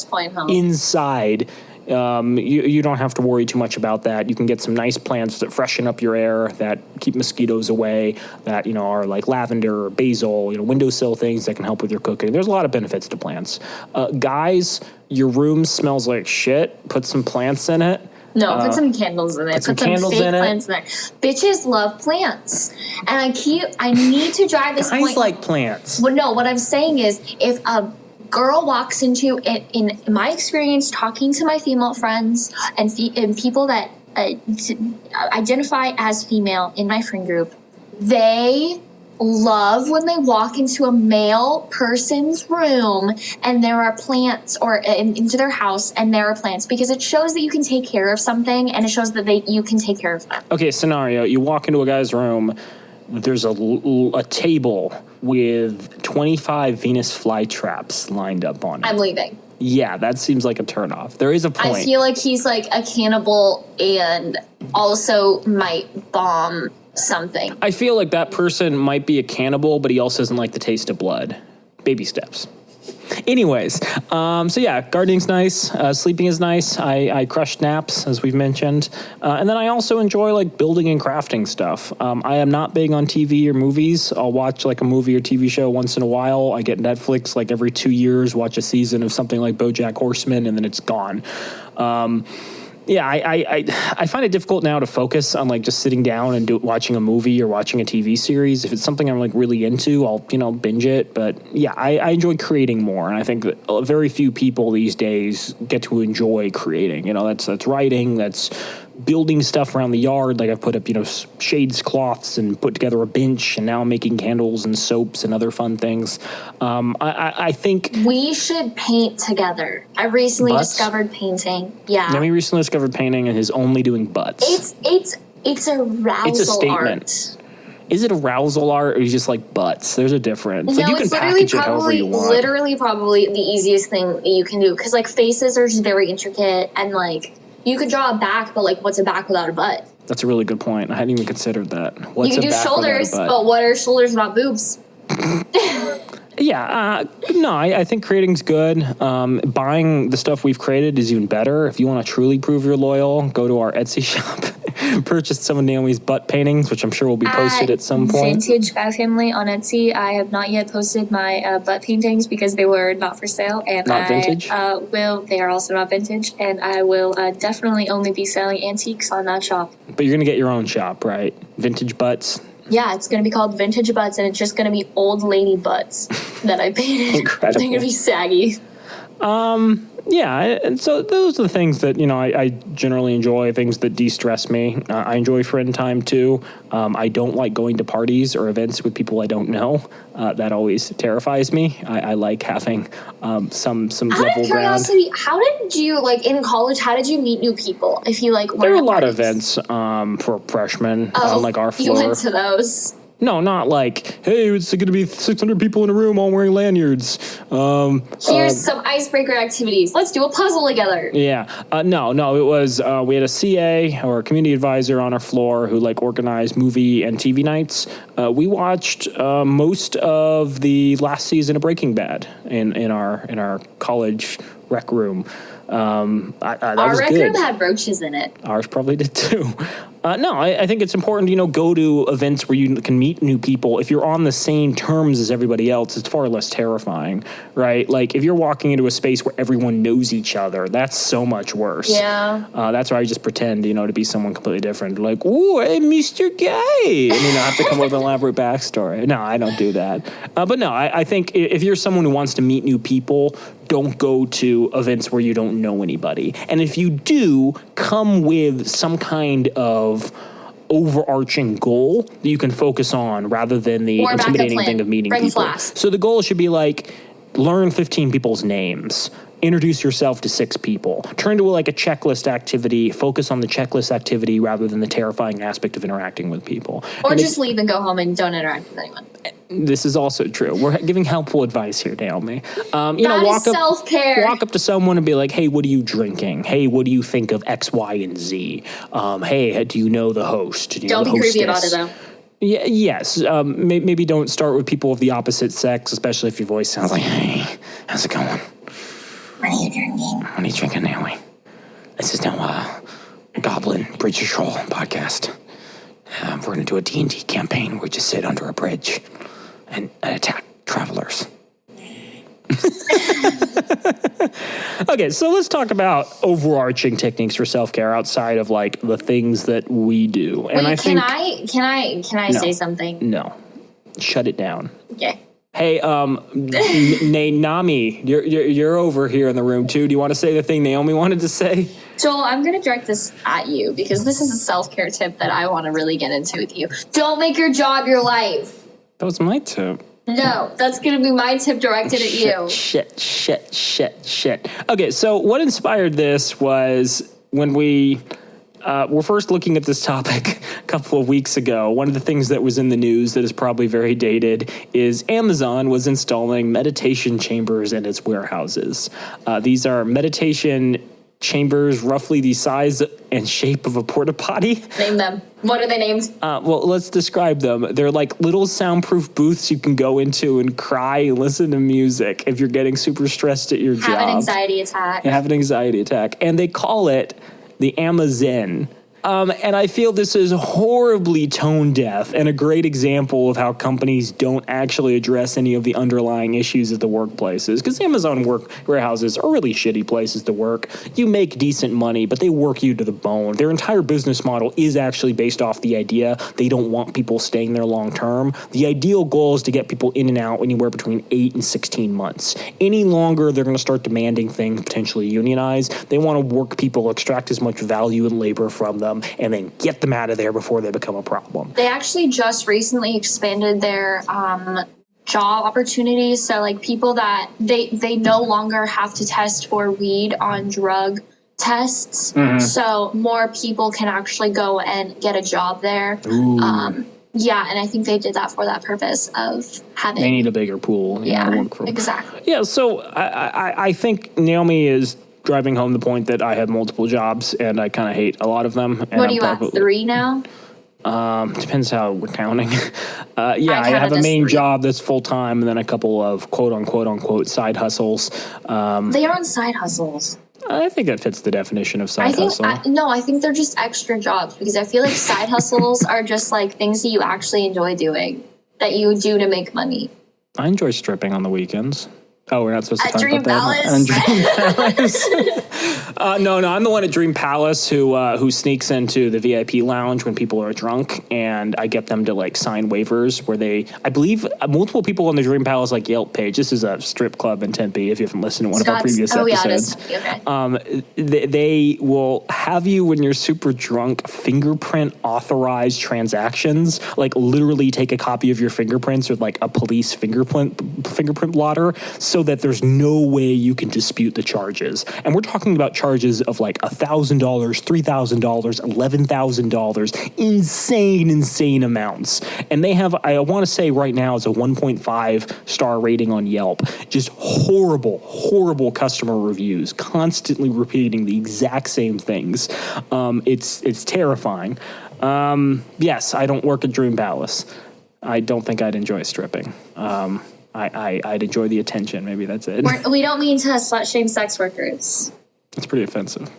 inside, you don't have to worry too much about that. You can get some nice plants that freshen up your air, that keep mosquitoes away, that, you know, are like lavender or basil, you know, windowsill things that can help with your cooking. There's a lot of benefits to plants. Guys, your room smells like shit. Put some plants in it. No, put some candles in it. Put some fake plants in there. Bitches love plants. And I need to drive this point. Guys like plants. Well, no, what I'm saying is, if a girl walks into it, in my experience talking to my female friends and people that identify as female in my friend group, they love when they walk into a male person's room and there are plants, or into their house and there are plants, because it shows that you can take care of something, and it shows that you can take care of them. Okay, scenario, you walk into a guy's room, there's a table with 25 Venus flytraps lined up on it. I'm leaving. Yeah, that seems like a turnoff. There is a point. I feel like he's like a cannibal and also might bomb something. I feel like that person might be a cannibal, but he also doesn't like the taste of blood. Baby steps. Anyways, so yeah, gardening's nice. Sleeping is nice. I crush naps, as we've mentioned. And then I also enjoy like building and crafting stuff. I am not big on TV or movies. I'll watch like a movie or TV show once in a while. I get Netflix like every 2 years, watch a season of something like BoJack Horseman, and then it's gone. Yeah, I find it difficult now to focus on like just sitting down and watching a movie or watching a TV series. If it's something I'm like really into, I'll, you know, binge it. But yeah, I enjoy creating more, and I think that very few people these days get to enjoy creating. You know, that's writing, that's building stuff around the yard. Like I've put up, you know, shades, cloths, and put together a bench, and now I'm making candles and soaps and other fun things. I think we should paint together. I recently discovered painting. Yeah. Naomi recently discovered painting and is only doing butts. It's a arousal. It's a statement. Art. Is it arousal art, or is it just like butts? There's a difference. No, like you can package it however you want. Literally, probably the easiest thing that you can do, because like faces are just very intricate, and like you could draw a back, but like what's a back without a butt? That's a really good point. I hadn't even considered that. You can do shoulders, but what are shoulders without boobs? Yeah, no, I think creating's good. Buying the stuff we've created is even better. If you want to truly prove you're loyal, go to our Etsy shop. Purchase some of Naomi's butt paintings, which I'm sure will be posted at some point. Vintage Guy Family on Etsy. I have not yet posted my butt paintings because they were not for sale, and not vintage. They are also not vintage, and I will definitely only be selling antiques on that shop. But you're gonna get your own shop, right? Vintage butts. Yeah, it's going to be called Vintage Butts, and it's just going to be old lady butts that I painted. Incredible. They're going to be saggy. Yeah, and so those are the things that, you know, I generally enjoy, things that de-stress me. I enjoy friend time, too. I don't like going to parties or events with people I don't know. That always terrifies me. I like having some level ground. How did you, like, in college, how did you meet new people? If you, like, there are a lot of events for freshmen on, like, our floor. You went to those? No, not like, hey, it's going to be 600 people in a room all wearing lanyards. Here's some icebreaker activities. Let's do a puzzle together. Yeah. No, it was, we had a CA or a community advisor on our floor who like organized movie and TV nights. We watched most of the last season of Breaking Bad in our college rec room. Our rec room had roaches in it. Ours probably did too. No, I think it's important to, go to events where you can meet new people. If you're on the same terms as everybody else, it's far less terrifying, right? Like if you're walking into a space where everyone knows each other, that's so much worse. Yeah. That's why I just pretend, to be someone completely different. Like, ooh, hey, Mr. Gay. And, have to come up with an elaborate backstory. No, I don't do that. But no, I think if you're someone who wants to meet new people, don't go to events where you don't know anybody. And if you do, come with some kind of overarching goal that you can focus on rather than the intimidating thing of meeting people. So the goal should be like, learn 15 people's names. Introduce yourself to 6 people. Turn to like a checklist activity. Focus on the checklist activity rather than the terrifying aspect of interacting with people. Or just leave and go home and don't interact with anyone. This is also true. We're giving helpful advice here, Naomi. Self-care. Walk up to someone and be like, hey, what are you drinking? Hey, what do you think of X, Y, and Z? Hey, do you know the host? Don't be creepy about it, though. Yeah, yes. Maybe don't start with people of the opposite sex, especially if your voice sounds like, hey, how's it going? What are you drinking? What are you drinking, Naomi? This is now Goblin Bridge or Troll podcast. We're going to do a D&D campaign where we just sit under a bridge and attack travelers. Okay, so let's talk about overarching techniques for self-care outside of like the things that we do. And Wait, can I say something? No. Shut it down. Okay. Hey, Naomi, you're over here in the room too. Do you want to say the thing Naomi wanted to say? Joel, I'm going to direct this at you because this is a self-care tip that I want to really get into with you. Don't make your job your life. That was my tip. No, that's going to be my tip directed at you. Shit. Okay, so what inspired this was when we were first looking at this topic a couple of weeks ago. One of the things that was in the news that is probably very dated is Amazon was installing meditation chambers in its warehouses. These are meditation chambers roughly the size and shape of a porta potty. Name them. What are they named? Well, let's describe them. They're like little soundproof booths you can go into and cry and listen to music if you're getting super stressed at your job. Have an anxiety attack. Have an anxiety attack. And they call it the Amazon. And I feel this is horribly tone deaf and a great example of how companies don't actually address any of the underlying issues at the workplaces. Because Amazon warehouses are really shitty places to work. You make decent money, but they work you to the bone. Their entire business model is actually based off the idea they don't want people staying there long term. The ideal goal is to get people in and out anywhere between 8 and 16 months. Any longer, they're going to start demanding things, potentially unionize. They want to work people, extract as much value and labor from them, and then get them out of there before they become a problem. They actually just recently expanded their job opportunities. So like people that they no longer have to test for weed on drug tests. Mm-hmm. So more people can actually go and get a job there. Yeah, and I think they did that for that purpose of having... They need a bigger pool. Yeah, exactly. Yeah, so I think Naomi is driving home the point that I have multiple jobs and I kind of hate a lot of them. And what do you have, 3 now? Depends how we're counting. I have a main job that's full-time and then a couple of quote-unquote side hustles. They aren't side hustles. I think that fits the definition of side hustle. I think they're just extra jobs because I feel like side hustles are just like things that you actually enjoy doing, that you do to make money. I enjoy stripping on the weekends. Oh, we're not supposed to talk Dream about Palace. that? Dream Palace. No, I'm the one at Dream Palace who sneaks into the VIP lounge when people are drunk, and I get them to like sign waivers where I believe multiple people on the Dream Palace like Yelp page. This is a strip club in Tempe. If you haven't listened to one of our previous episodes, they will have you when you're super drunk fingerprint authorized transactions, like literally take a copy of your fingerprints with like a police fingerprint blotter, so that there's no way you can dispute the charges. And we're talking about charges charges of like $1,000, $3,000, $11,000, insane amounts. And they have, I want to say right now, it's a 1.5 star rating on Yelp. Just horrible customer reviews, constantly repeating the exact same things. It's terrifying. Yes, I don't work at Dream Palace. I don't think I'd enjoy stripping. I'd enjoy the attention. Maybe that's it. We don't mean to slut shame sex workers. It's pretty offensive.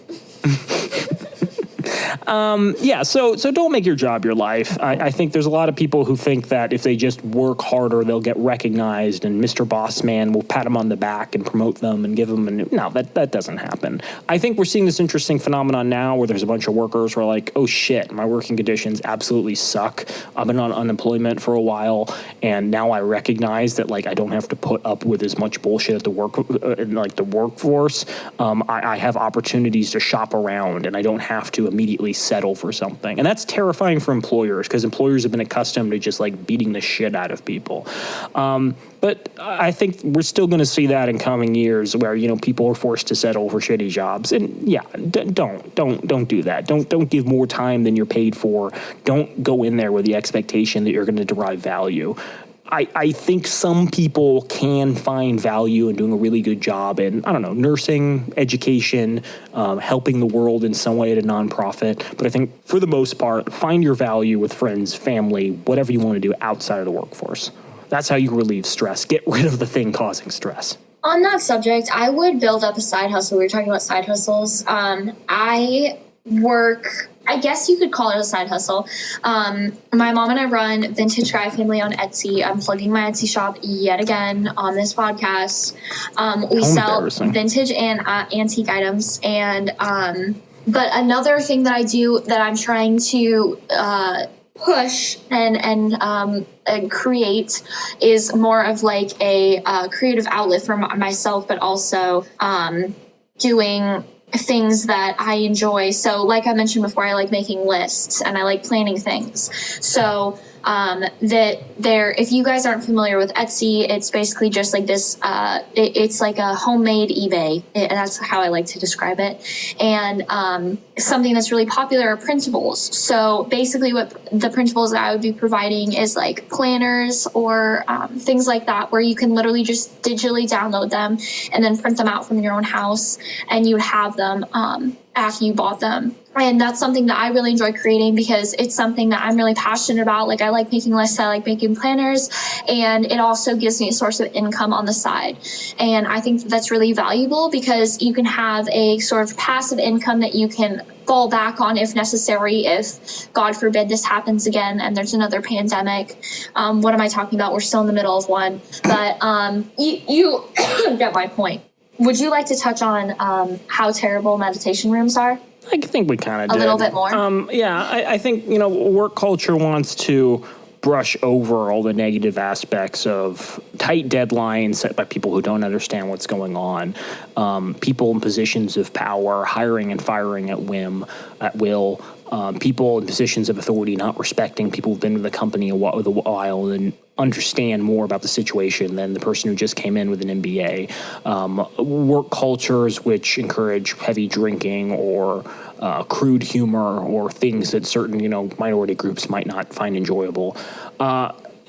So don't make your job your life. I think there's a lot of people who think that if they just work harder, they'll get recognized and Mr. Boss Man will pat them on the back and promote them and give them no, that doesn't happen. I think we're seeing this interesting phenomenon now where there's a bunch of workers who are like, oh shit, my working conditions absolutely suck. I've been on unemployment for a while and now I recognize that like I don't have to put up with as much bullshit at the workforce. I have opportunities to shop around and I don't have to immediately settle for something. And that's terrifying for employers because employers have been accustomed to just like beating the shit out of people. But I think we're still going to see that in coming years where, people are forced to settle for shitty jobs. And yeah, don't do that. Don't give more time than you're paid for. Don't go in there with the expectation that you're going to derive value. I think some people can find value in doing a really good job in, nursing, education, helping the world in some way at a nonprofit. But I think for the most part, find your value with friends, family, whatever you want to do outside of the workforce. That's how you relieve stress. Get rid of the thing causing stress. On that subject, I would build up a side hustle. We were talking about side hustles. I work, I guess you could call it a side hustle. My mom and I run Vintage Guy Family on Etsy. I'm plugging my Etsy shop yet again on this podcast. We sell vintage and antique items. And but another thing that I do that I'm trying to push and create is more of like a creative outlet for myself, but also doing things that I enjoy. So like I mentioned before, I like making lists and I like planning things. So if you guys aren't familiar with Etsy, it's basically just like this, it's like a homemade eBay. That's how I like to describe it. And something that's really popular are printables. So basically what the printables that I would be providing is like planners or things like that, where you can literally just digitally download them and then print them out from your own house, and you would have them after you bought them. And that's something that I really enjoy creating because it's something that I'm really passionate about. Like I like making lists, I like making planners, and it also gives me a source of income on the side. And I think that's really valuable because you can have a sort of passive income that you can fall back on if necessary, if God forbid this happens again and there's another pandemic. What am I talking about? We're still in the middle of one, but you get my point. Would you like to touch on how terrible meditation rooms are? I think we kind of did. A little bit more? I think, work culture wants to brush over all the negative aspects of tight deadlines set by people who don't understand what's going on, people in positions of power, hiring and firing at will, people in positions of authority not respecting people who've been with the company a while and understand more about the situation than the person who just came in with an MBA. Work cultures which encourage heavy drinking or crude humor or things that certain, minority groups might not find enjoyable.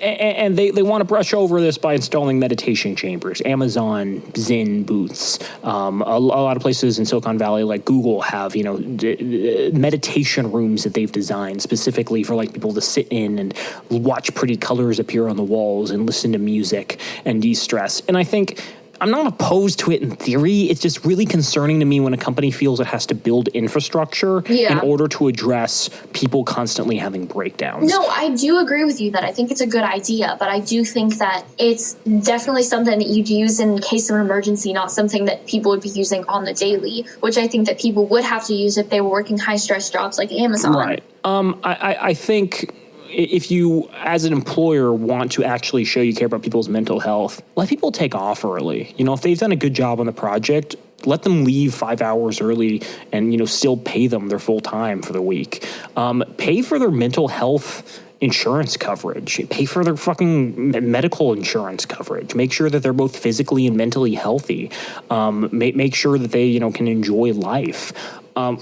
And they want to brush over this by installing meditation chambers, Amazon Zen booths. A lot of places in Silicon Valley, like Google, have meditation rooms that they've designed specifically for like people to sit in and watch pretty colors appear on the walls and listen to music and de-stress. And I think I'm not opposed to it in theory. It's just really concerning to me when a company feels it has to build infrastructure in order to address people constantly having breakdowns. No, I do agree with you that I think it's a good idea, but I do think that it's definitely something that you'd use in case of an emergency, not something that people would be using on the daily, which I think that people would have to use if they were working high-stress jobs like Amazon. Right. I think if you, as an employer, want to actually show you care about people's mental health, let people take off early. If they've done a good job on the project, let them leave 5 hours early and, still pay them their full time for the week. Pay for their mental health insurance coverage, pay for their fucking medical insurance coverage, make sure that they're both physically and mentally healthy, make sure that they, can enjoy life.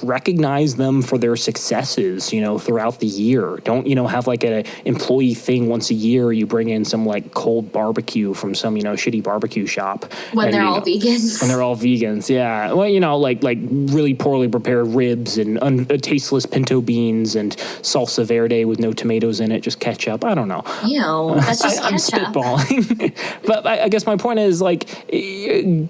Recognize them for their successes, throughout the year. Don't, have like an employee thing once a year. You bring in some like cold barbecue from some, shitty barbecue shop. When they're all vegans. When they're all vegans, yeah. Well, like really poorly prepared ribs and tasteless pinto beans and salsa verde with no tomatoes in it, just ketchup. I don't know. Ew, that's just I'm ketchup. spitballing. But I guess my point is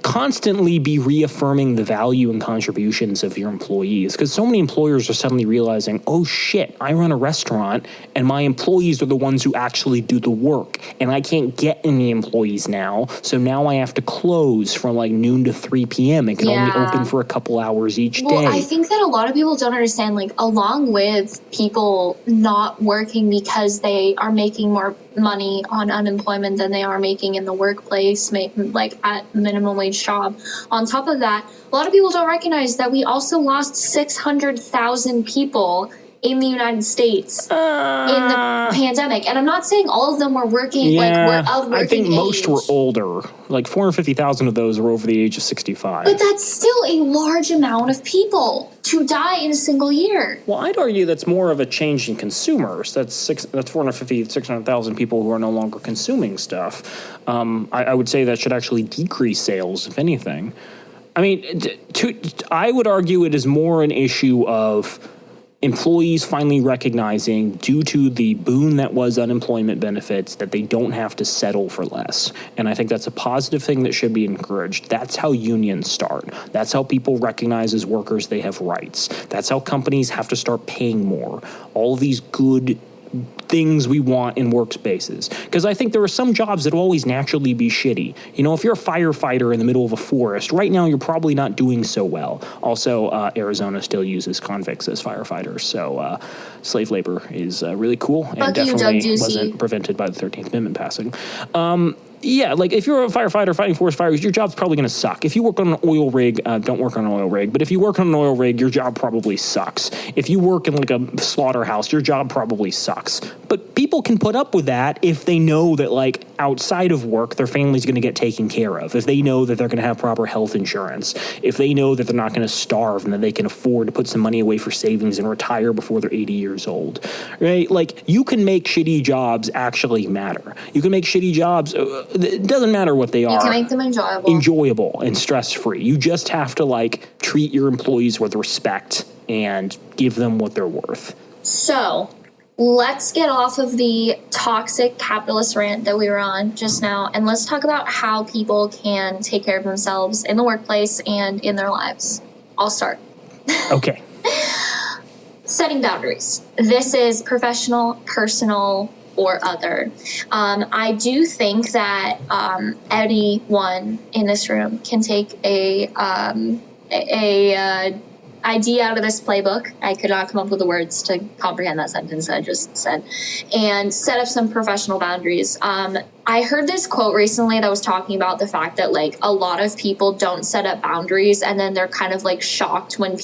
constantly be reaffirming the value and contributions of your employees, because so many employers are suddenly realizing, oh shit, I run a restaurant and my employees are the ones who actually do the work, and I can't get any employees now, so now I have to close from like noon to 3 p.m. and can only open for a couple hours each day. I think that a lot of people don't understand, like, along with people not working because they are making more money on unemployment than they are making in the workplace, like at minimum wage job. On top of that, a lot of people don't recognize that we also lost 600,000 people in the United States in the pandemic. And I'm not saying all of them were working, were of working I think most age. were older. Like 450,000 of those were over the age of 65. But that's still a large amount of people to die in a single year. Well, I'd argue that's more of a change in consumers. That's 450, 600,000 people who are no longer consuming stuff. I would say that should actually decrease sales, if anything. I mean, I would argue it is more an issue of employees finally recognizing, due to the boon that was unemployment benefits, that they don't have to settle for less. And I think that's a positive thing that should be encouraged. That's how unions start. That's how people recognize as workers they have rights. That's how companies have to start paying more. All of these good things we want in workspaces. Because I think there are some jobs that will always naturally be shitty. If you're a firefighter in the middle of a forest, right now you're probably not doing so well. Also, Arizona still uses convicts as firefighters, so slave labor is really cool and definitely wasn't prevented by the 13th Amendment passing. Yeah, like if you're a firefighter fighting forest fires, your job's probably going to suck. If you work on an oil rig, don't work on an oil rig, but if you work on an oil rig, your job probably sucks. If you work in like a slaughterhouse, your job probably sucks. But people can put up with that if they know that like outside of work, their family's going to get taken care of. If they know that they're going to have proper health insurance. If they know that they're not going to starve and that they can afford to put some money away for savings and retire before they're 80 years old, right? Like you can make shitty jobs actually matter. You can make shitty jobs. It doesn't matter what they are. You can make them enjoyable and stress-free. You just have to like treat your employees with respect and give them what they're worth. So let's get off of the toxic capitalist rant that we were on just now, and let's talk about how people can take care of themselves in the workplace and in their lives. I'll start. Okay. Setting boundaries. This is professional, personal, or other. I do think that anyone in this room can take a idea out of this playbook. I could not come up with the words to comprehend that sentence I just said, and set up some professional boundaries. I heard this quote recently that was talking about the fact that like a lot of people don't set up boundaries, and then they're kind of like shocked when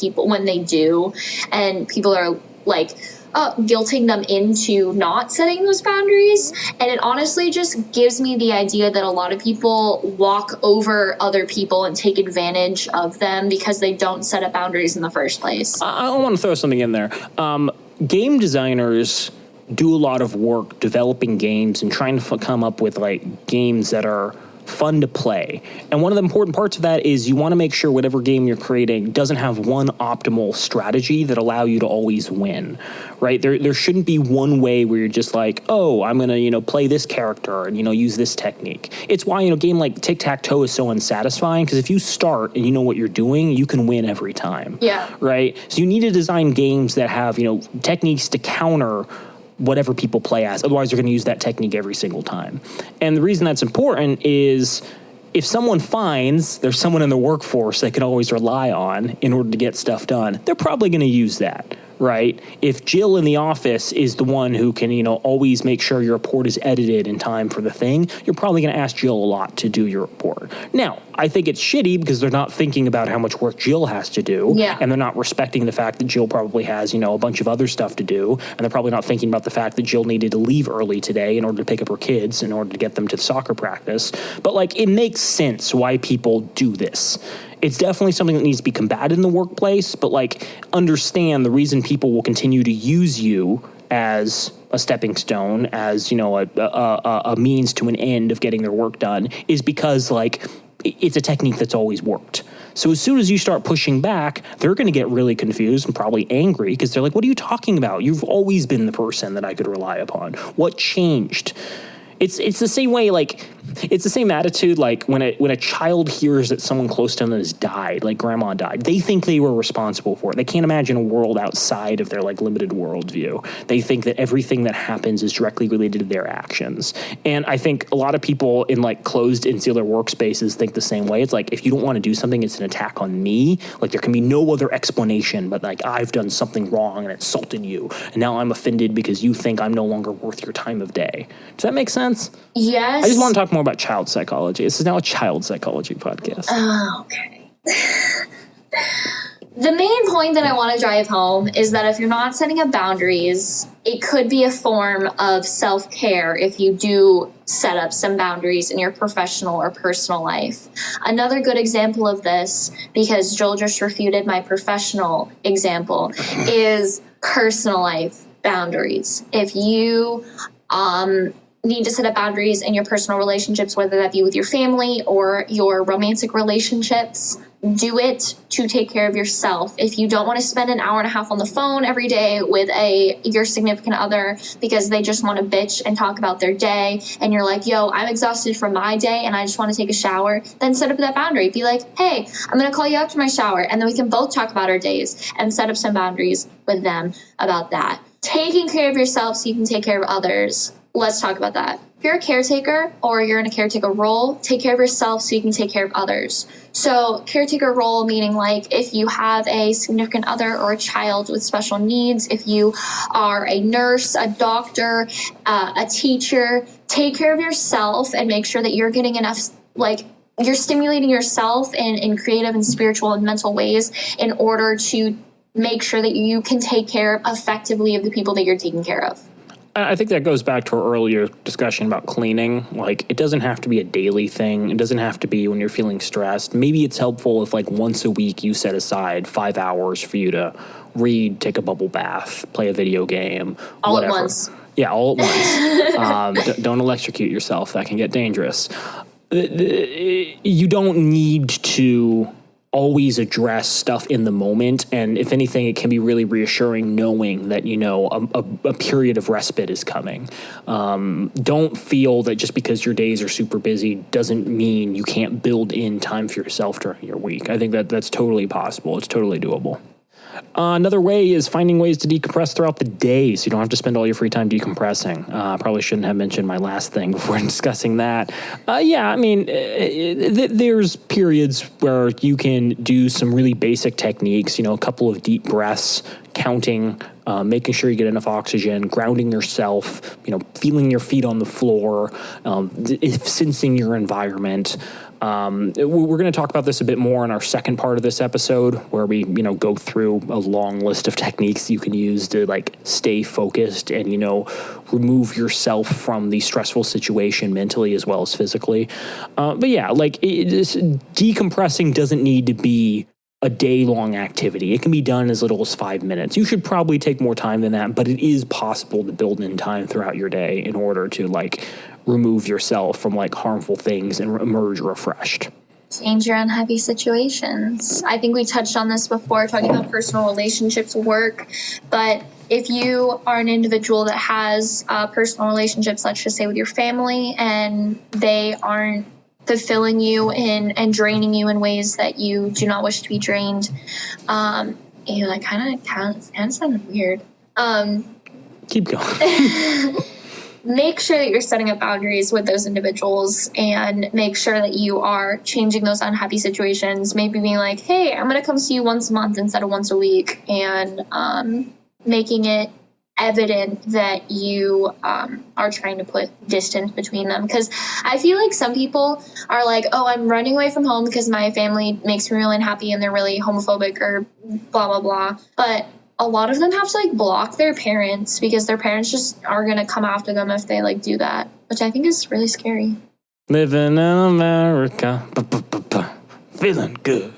they do, and people are like guilting them into not setting those boundaries. And it honestly just gives me the idea that a lot of people walk over other people and take advantage of them because they don't set up boundaries in the first place. I want to throw something in there. Game designers do a lot of work developing games and trying to come up with like games that are fun to play. And one of the important parts of that is you want to make sure whatever game you're creating doesn't have one optimal strategy that allow you to always win, right? There shouldn't be one way where you're just like, oh, I'm going to, play this character and, use this technique. It's why, a game like tic-tac-toe is so unsatisfying, because if you start and you know what you're doing, you can win every time. Yeah. Right? So you need to design games that have, techniques to counter whatever people play as. Otherwise, they're going to use that technique every single time. And the reason that's important is if someone finds there's someone in the workforce they can always rely on in order to get stuff done, they're probably going to use that, right? If Jill in the office is the one who can, always make sure your report is edited in time for the thing, you're probably going to ask Jill a lot to do your report. Now, I think it's shitty because they're not thinking about how much work Jill has to do, and they're not respecting the fact that Jill probably has, a bunch of other stuff to do, and they're probably not thinking about the fact that Jill needed to leave early today in order to pick up her kids in order to get them to the soccer practice. But it makes sense why people do this. It's definitely something that needs to be combated in the workplace, but understand the reason people will continue to use you as a stepping stone, as, a means to an end of getting their work done is because it's a technique that's always worked. So as soon as you start pushing back, they're going to get really confused and probably angry because they're like, what are you talking about? You've always been the person that I could rely upon. What changed? It's the same way, it's the same attitude, when a child hears that someone close to them has died, like grandma died, they think they were responsible for it. They can't imagine a world outside of their limited worldview. They think that everything that happens is directly related to their actions. And I think a lot of people in closed insular workspaces think the same way. It's if you don't want to do something, it's an attack on me. There can be no other explanation, but I've done something wrong and insulted you. And now I'm offended because you think I'm no longer worth your time of day. Does that make sense? Yes. I just want to talk more about child psychology. This is now a child psychology podcast. Oh, okay. The main point that I want to drive home is that if you're not setting up boundaries, it could be a form of self-care if you do set up some boundaries in your professional or personal life. Another good example of this, because Joel just refuted my professional example, is personal life boundaries. If you need to set up boundaries in your personal relationships, whether that be with your family or your romantic relationships, do it to take care of yourself. If you don't want to spend an hour and a half on the phone every day with your significant other because they just want to bitch and talk about their day, and you're like, yo, I'm exhausted from my day and I just want to take a shower, then set up that boundary. Be like, hey, I'm going to call you after my shower, and then we can both talk about our days and set up some boundaries with them about that. Taking care of yourself so you can take care of others. Let's talk about that. If you're a caretaker or you're in a caretaker role, take care of yourself so you can take care of others. So caretaker role meaning if you have a significant other or a child with special needs, if you are a nurse, a doctor, a teacher, take care of yourself and make sure that you're getting enough, you're stimulating yourself in creative and spiritual and mental ways in order to make sure that you can take care effectively of the people that you're taking care of. I think that goes back to our earlier discussion about cleaning. It doesn't have to be a daily thing. It doesn't have to be when you're feeling stressed. Maybe it's helpful if once a week you set aside 5 hours for you to read, take a bubble bath, play a video game, all whatever. At once. Yeah, all at once. Don't electrocute yourself. That can get dangerous. You don't need to always address stuff in the moment, and if anything, it can be really reassuring knowing that a period of respite is coming. Don't feel that just because your days are super busy doesn't mean you can't build in time for yourself during your week. I think that's totally possible. It's totally doable. Another way is finding ways to decompress throughout the day so you don't have to spend all your free time decompressing. Probably shouldn't have mentioned my last thing before discussing that. There's periods where you can do some really basic techniques, a couple of deep breaths, counting, making sure you get enough oxygen, grounding yourself, feeling your feet on the floor, sensing your environment. We're going to talk about this a bit more in our second part of this episode, where we, go through a long list of techniques you can use to stay focused and, remove yourself from the stressful situation mentally as well as physically. Decompressing doesn't need to be a day-long activity. It can be done as little as 5 minutes. You should probably take more time than that, but it is possible to build in time throughout your day in order to remove yourself from harmful things and emerge refreshed. Change your unhappy situations. I think we touched on this before, talking about personal relationships work, but if you are an individual that has personal relationships, let's just say with your family, and they aren't fulfilling you and draining you in ways that you do not wish to be drained, that kind of sounded weird. Keep going. Make sure that you're setting up boundaries with those individuals and make sure that you are changing those unhappy situations. Maybe being like, hey, I'm going to come see you once a month instead of once a week. And making it evident that you are trying to put distance between them. Because I feel like some people are like, oh, I'm running away from home because my family makes me really unhappy and they're really homophobic or blah, blah, blah. But a lot of them have to like block their parents because their parents just are going to come after them if they like do that, which I think is really scary. Living in America, feeling good.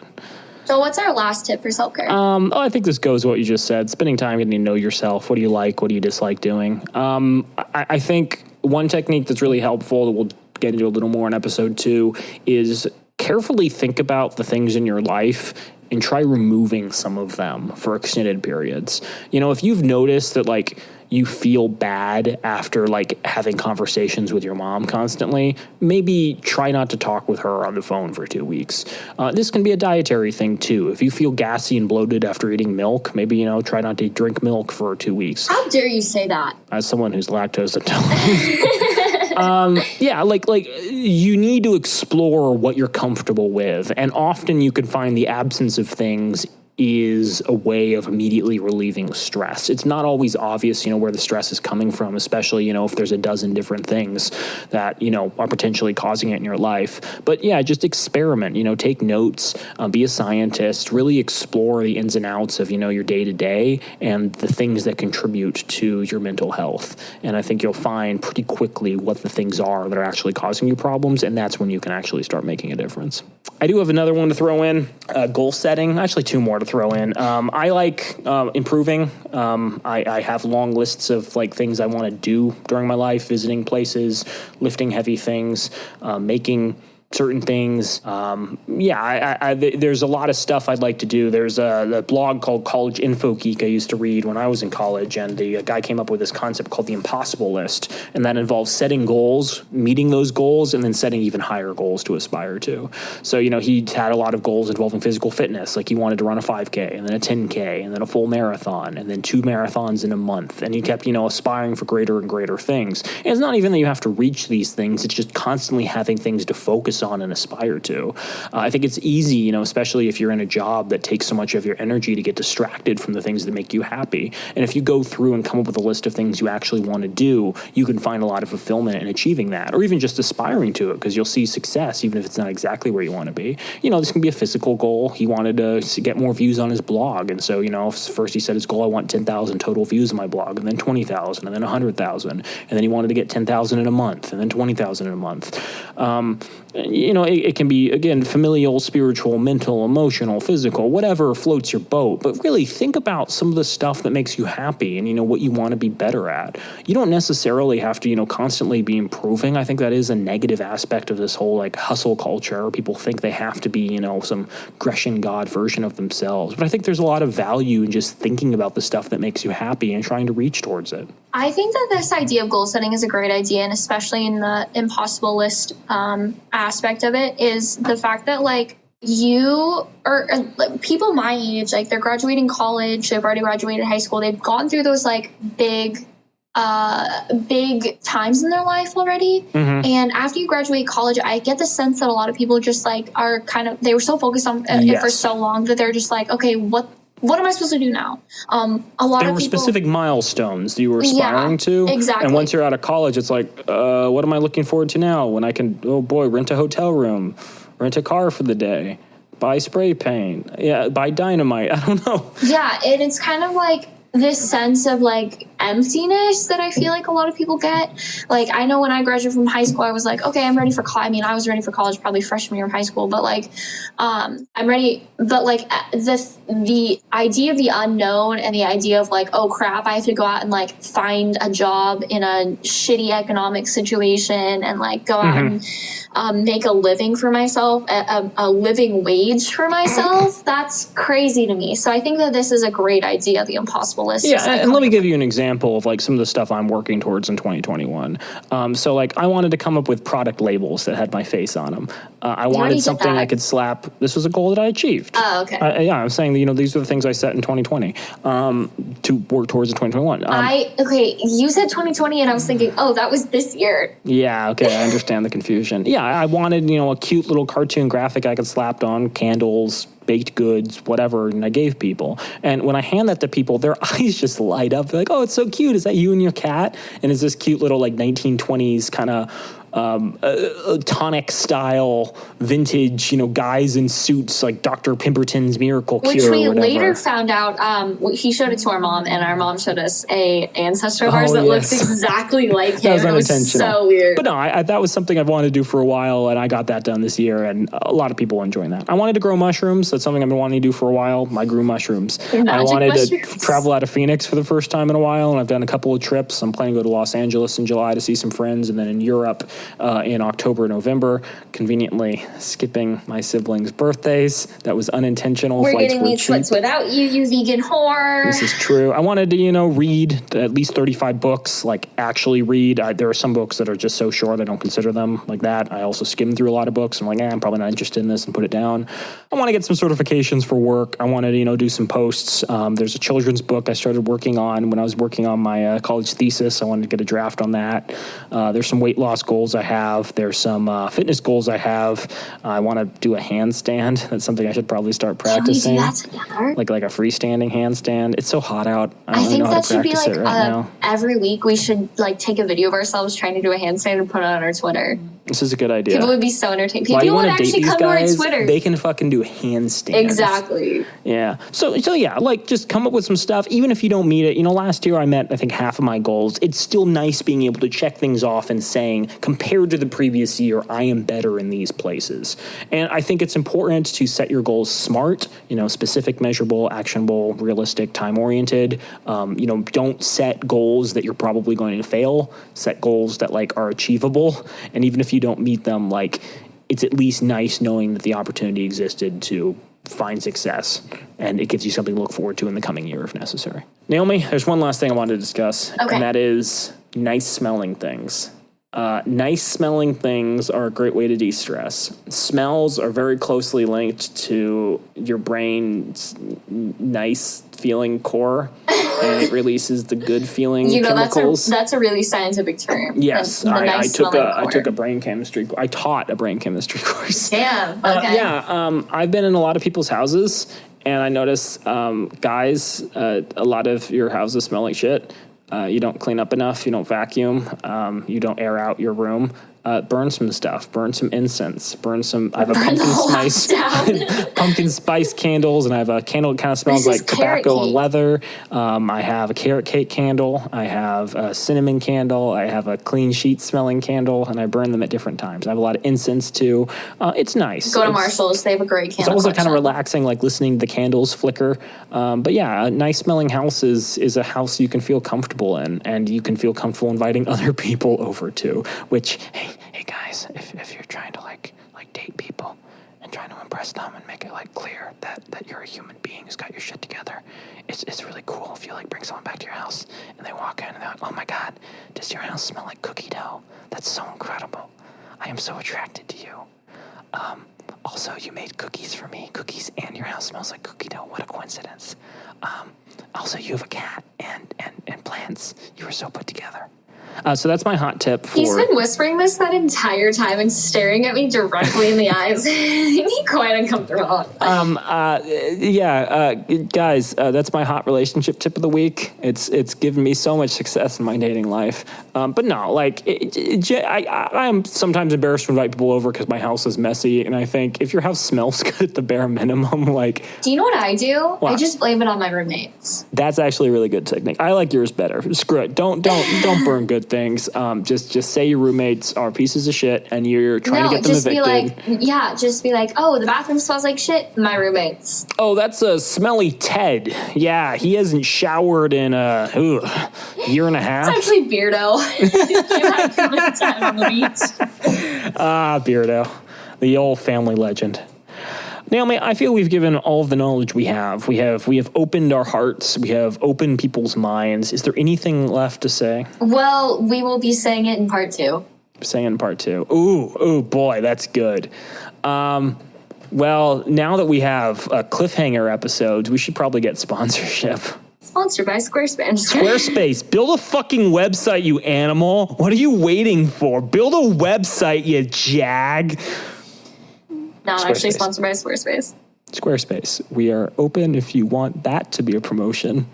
So what's our last tip for self-care? I think this goes with what you just said. Spending time getting to know yourself. What do you like? What do you dislike doing? I think one technique that's really helpful that we'll get into a little more in episode 2 is carefully think about the things in your life and try removing some of them for extended periods. You know, if you've noticed that like you feel bad after like having conversations with your mom constantly, maybe try not to talk with her on the phone for 2 weeks. This can be a dietary thing too. If you feel gassy and bloated after eating milk, maybe, you know, try not to drink milk for 2 weeks. How dare you say that? As someone who's lactose intolerant. Yeah, like you need to explore what you're comfortable with. And often you can find the absence of things is a way of immediately relieving stress. It's not always obvious, you know, where the stress is coming from, especially, you know, if there's a dozen different things that, you know, are potentially causing it in your life. But yeah, just experiment, you know, take notes, be a scientist, really explore the ins and outs of, you know, your day to day and the things that contribute to your mental health. And I think you'll find pretty quickly what the things are that are actually causing you problems. And that's when you can actually start making a difference. I do have another one to throw in, goal setting, actually 2 more to throw in. I like improving. I have long lists of like things I want to do during my life, visiting places, lifting heavy things, making certain things. There's a lot of stuff I'd like to do. There's a blog called College Info Geek I used to read when I was in college, and the guy came up with this concept called the impossible list, and that involves setting goals, meeting those goals, and then setting even higher goals to aspire to. So, you know, he had a lot of goals involving physical fitness, like he wanted to run a 5K, and then a 10K, and then a full marathon, and then 2 marathons in a month, and he kept, you know, aspiring for greater and greater things. And it's not even that you have to reach these things, it's just constantly having things to focus on and aspire to. I think it's easy, you know, especially if you're in a job that takes so much of your energy, to get distracted from the things that make you happy. And if you go through and come up with a list of things you actually want to do, you can find a lot of fulfillment in achieving that, or even just aspiring to it, because you'll see success even if it's not exactly where you want to be. You know, this can be a physical goal. He wanted to get more views on his blog, and so, you know, first he set his goal, I want 10,000 total views on my blog, and then 20,000, and then 100,000, and then he wanted to get 10,000 in a month, and then 20,000 in a month. You know, it can be, again, familial, spiritual, mental, emotional, physical, whatever floats your boat. But really think about some of the stuff that makes you happy and, you know, what you want to be better at. You don't necessarily have to, you know, constantly be improving. I think that is a negative aspect of this whole, like, hustle culture. People think they have to be, you know, some Grecian god version of themselves. But I think there's a lot of value in just thinking about the stuff that makes you happy and trying to reach towards it. I think that this idea of goal setting is a great idea, and especially in the impossible list aspect of it, is the fact that like you or people my age, like they're graduating college, they've already graduated high school, they've gone through those like big times in their life already. Mm-hmm. And after you graduate college, I get the sense that a lot of people just like are kind of, they were so focused on it for so long that they're just like, okay, what am I supposed to do now? There were specific milestones that you were aspiring to. Exactly. And once you're out of college, it's like, what am I looking forward to now? When I can, oh boy, rent a hotel room, rent a car for the day, buy spray paint, buy dynamite. I don't know. Yeah, and it's kind of like this sense of like emptiness that I feel like a lot of people get. Like, I know when I graduated from high school, I was like, okay, I'm ready for college. I mean, I was ready for college probably freshman year of high school, but like, I'm ready. But like the idea of the unknown and the idea of like, oh crap, I have to go out and like find a job in a shitty economic situation and like go out and make a living for myself, a living wage for myself. That's crazy to me. So I think that this is a great idea, the impossible list. Yeah, and let me give you an example of like some of the stuff I'm working towards in 2021. So like I wanted to come up with product labels that had my face on them. I wanted something I could slap. This was a goal that I achieved. Oh, okay. I'm saying that, you know, these are the things I set in 2020 to work towards in 2021. You said 2020 and I was thinking, oh, that was this year. Yeah, okay, I understand the confusion. Yeah, I wanted, you know, a cute little cartoon graphic I could slap on candles, baked goods, whatever, and I gave people. And when I hand that to people, their eyes just light up. They're like, oh, it's so cute. Is that you and your cat? And it's this cute little like 1920s kind of tonic style vintage, guys in suits like Dr. Pemberton's Miracle Cure. Which we or whatever. later found out, he showed it to our mom, and our mom showed us a ancestor of ours that looks exactly like him. That was it was so weird. But no, that was something I've wanted to do for a while, and I got that done this year, and a lot of people are enjoying that. I wanted to grow mushrooms. That's something I've been wanting to do for a while. I grew mushrooms. I wanted to travel out of Phoenix for the first time in a while, and I've done a couple of trips. I'm planning to go to Los Angeles in July to see some friends, and then in Europe in October, November, conveniently skipping my siblings' birthdays. That was unintentional. We're Flights getting were meat cheap. splits without you, you vegan whore. This is true. I wanted to, read at least 35 books, like actually read. There are some books that are just so short I don't consider them like that. I also skim through a lot of books. I'm like, I'm probably not interested in this and put it down. I want to get some certifications for work. I wanted to, do some posts. There's a children's book I started working on when I was working on my college thesis. I wanted to get a draft on that. There's some weight loss goals I have. There's some fitness goals I have. I want to do a handstand. That's something I should probably start practicing. Can we do that together? Like a freestanding handstand. It's so hot out. I don't think know how that to should be practice like it right now. every week we should like take a video of ourselves trying to do a handstand and put it on our Twitter. This is a good idea. People would be so entertained. Why do you People would want to date actually these come to our guys? Twitter. They can fucking do handstands. Exactly. Yeah. So yeah, like just come up with some stuff. Even if you don't meet it, last year I met, I think, half of my goals. It's still nice being able to check things off and saying, compared to the previous year, I am better in these places. And I think it's important to set your goals smart, specific, measurable, actionable, realistic, time-oriented. Don't set goals that you're probably going to fail. Set goals that are achievable. And even if you don't meet them, it's at least nice knowing that the opportunity existed to find success, and it gives you something to look forward to in the coming year if necessary. Naomi, there's one last thing I wanted to discuss, and that is nice smelling things. Nice smelling things are a great way to de-stress. Smells are very closely linked to your brain's nice feeling core, and it releases the good feeling chemicals. That's a really scientific term. Yes, I took a brain chemistry. I taught a brain chemistry course. Damn. Okay. I've been in a lot of people's houses, and I notice, guys, a lot of your houses smell like shit. You don't clean up enough. You don't vacuum. You don't air out your room. Burn some stuff. Burn some incense. I have a pumpkin spice candles, and I have a candle that kind of smells like tobacco and leather. I have a carrot cake candle. I have a cinnamon candle. I have a clean sheet smelling candle, and I burn them at different times. I have a lot of incense too. It's nice. Go to Marshall's. They have a great candle. It's also kind of relaxing, like listening to the candles flicker. But yeah, a nice smelling house is a house you can feel comfortable in, and you can feel comfortable inviting other people over to, which, hey guys, if you're trying to like date people and trying to impress them and make it clear that you're a human being who's got your shit together, it's really cool if you bring someone back to your house and they walk in and they're like, oh my God, does your house smell like cookie dough? That's so incredible. I am so attracted to you. Also, you made cookies for me. Cookies and your house smells like cookie dough. What a coincidence. Also, you have a cat and plants. You are so put together. So that's my hot tip for... He's been whispering this that entire time and staring at me directly in the eyes. Made me quite uncomfortable. Guys, that's my hot relationship tip of the week. It's given me so much success in my dating life. But no, I am sometimes embarrassed to invite people over because my house is messy, and I think if your house smells good at the bare minimum, Do you know what I do? What? I just blame it on my roommates. That's actually a really good technique. I like yours better. Screw it. Don't burn good things. Just say your roommates are pieces of shit and you're trying to get them evicted. Just be like, oh, the bathroom smells like shit. My roommates. Oh, that's a smelly Ted. Yeah, he hasn't showered in a year and a half. It's actually Beardo. You had a good time on the beach. Beardo, the old family legend. Naomi, I feel we've given all of the knowledge we have. We have opened our hearts. We have opened people's minds. Is there anything left to say? Well, we will be saying it in part 2. Saying in part 2. Ooh, boy, that's good. Well, now that we have cliffhanger episodes, we should probably get sponsorship. Sponsored by Squarespace. Squarespace, build a fucking website, you animal. What are you waiting for? Build a website, you jag. Not actually sponsored by Squarespace. Squarespace. We are open if you want that to be a promotion.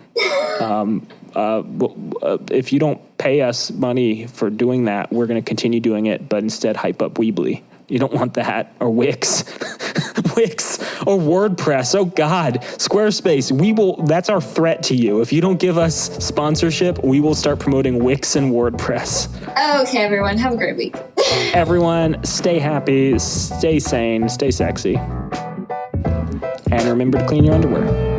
If you don't pay us money for doing that, we're going to continue doing it, but instead hype up Weebly. You don't want that, or Wix. Wix or WordPress. Oh God, Squarespace. That's our threat to you. If you don't give us sponsorship, we will start promoting Wix and WordPress. Okay, everyone, have a great week. Everyone, stay happy, stay sane, stay sexy. And remember to clean your underwear.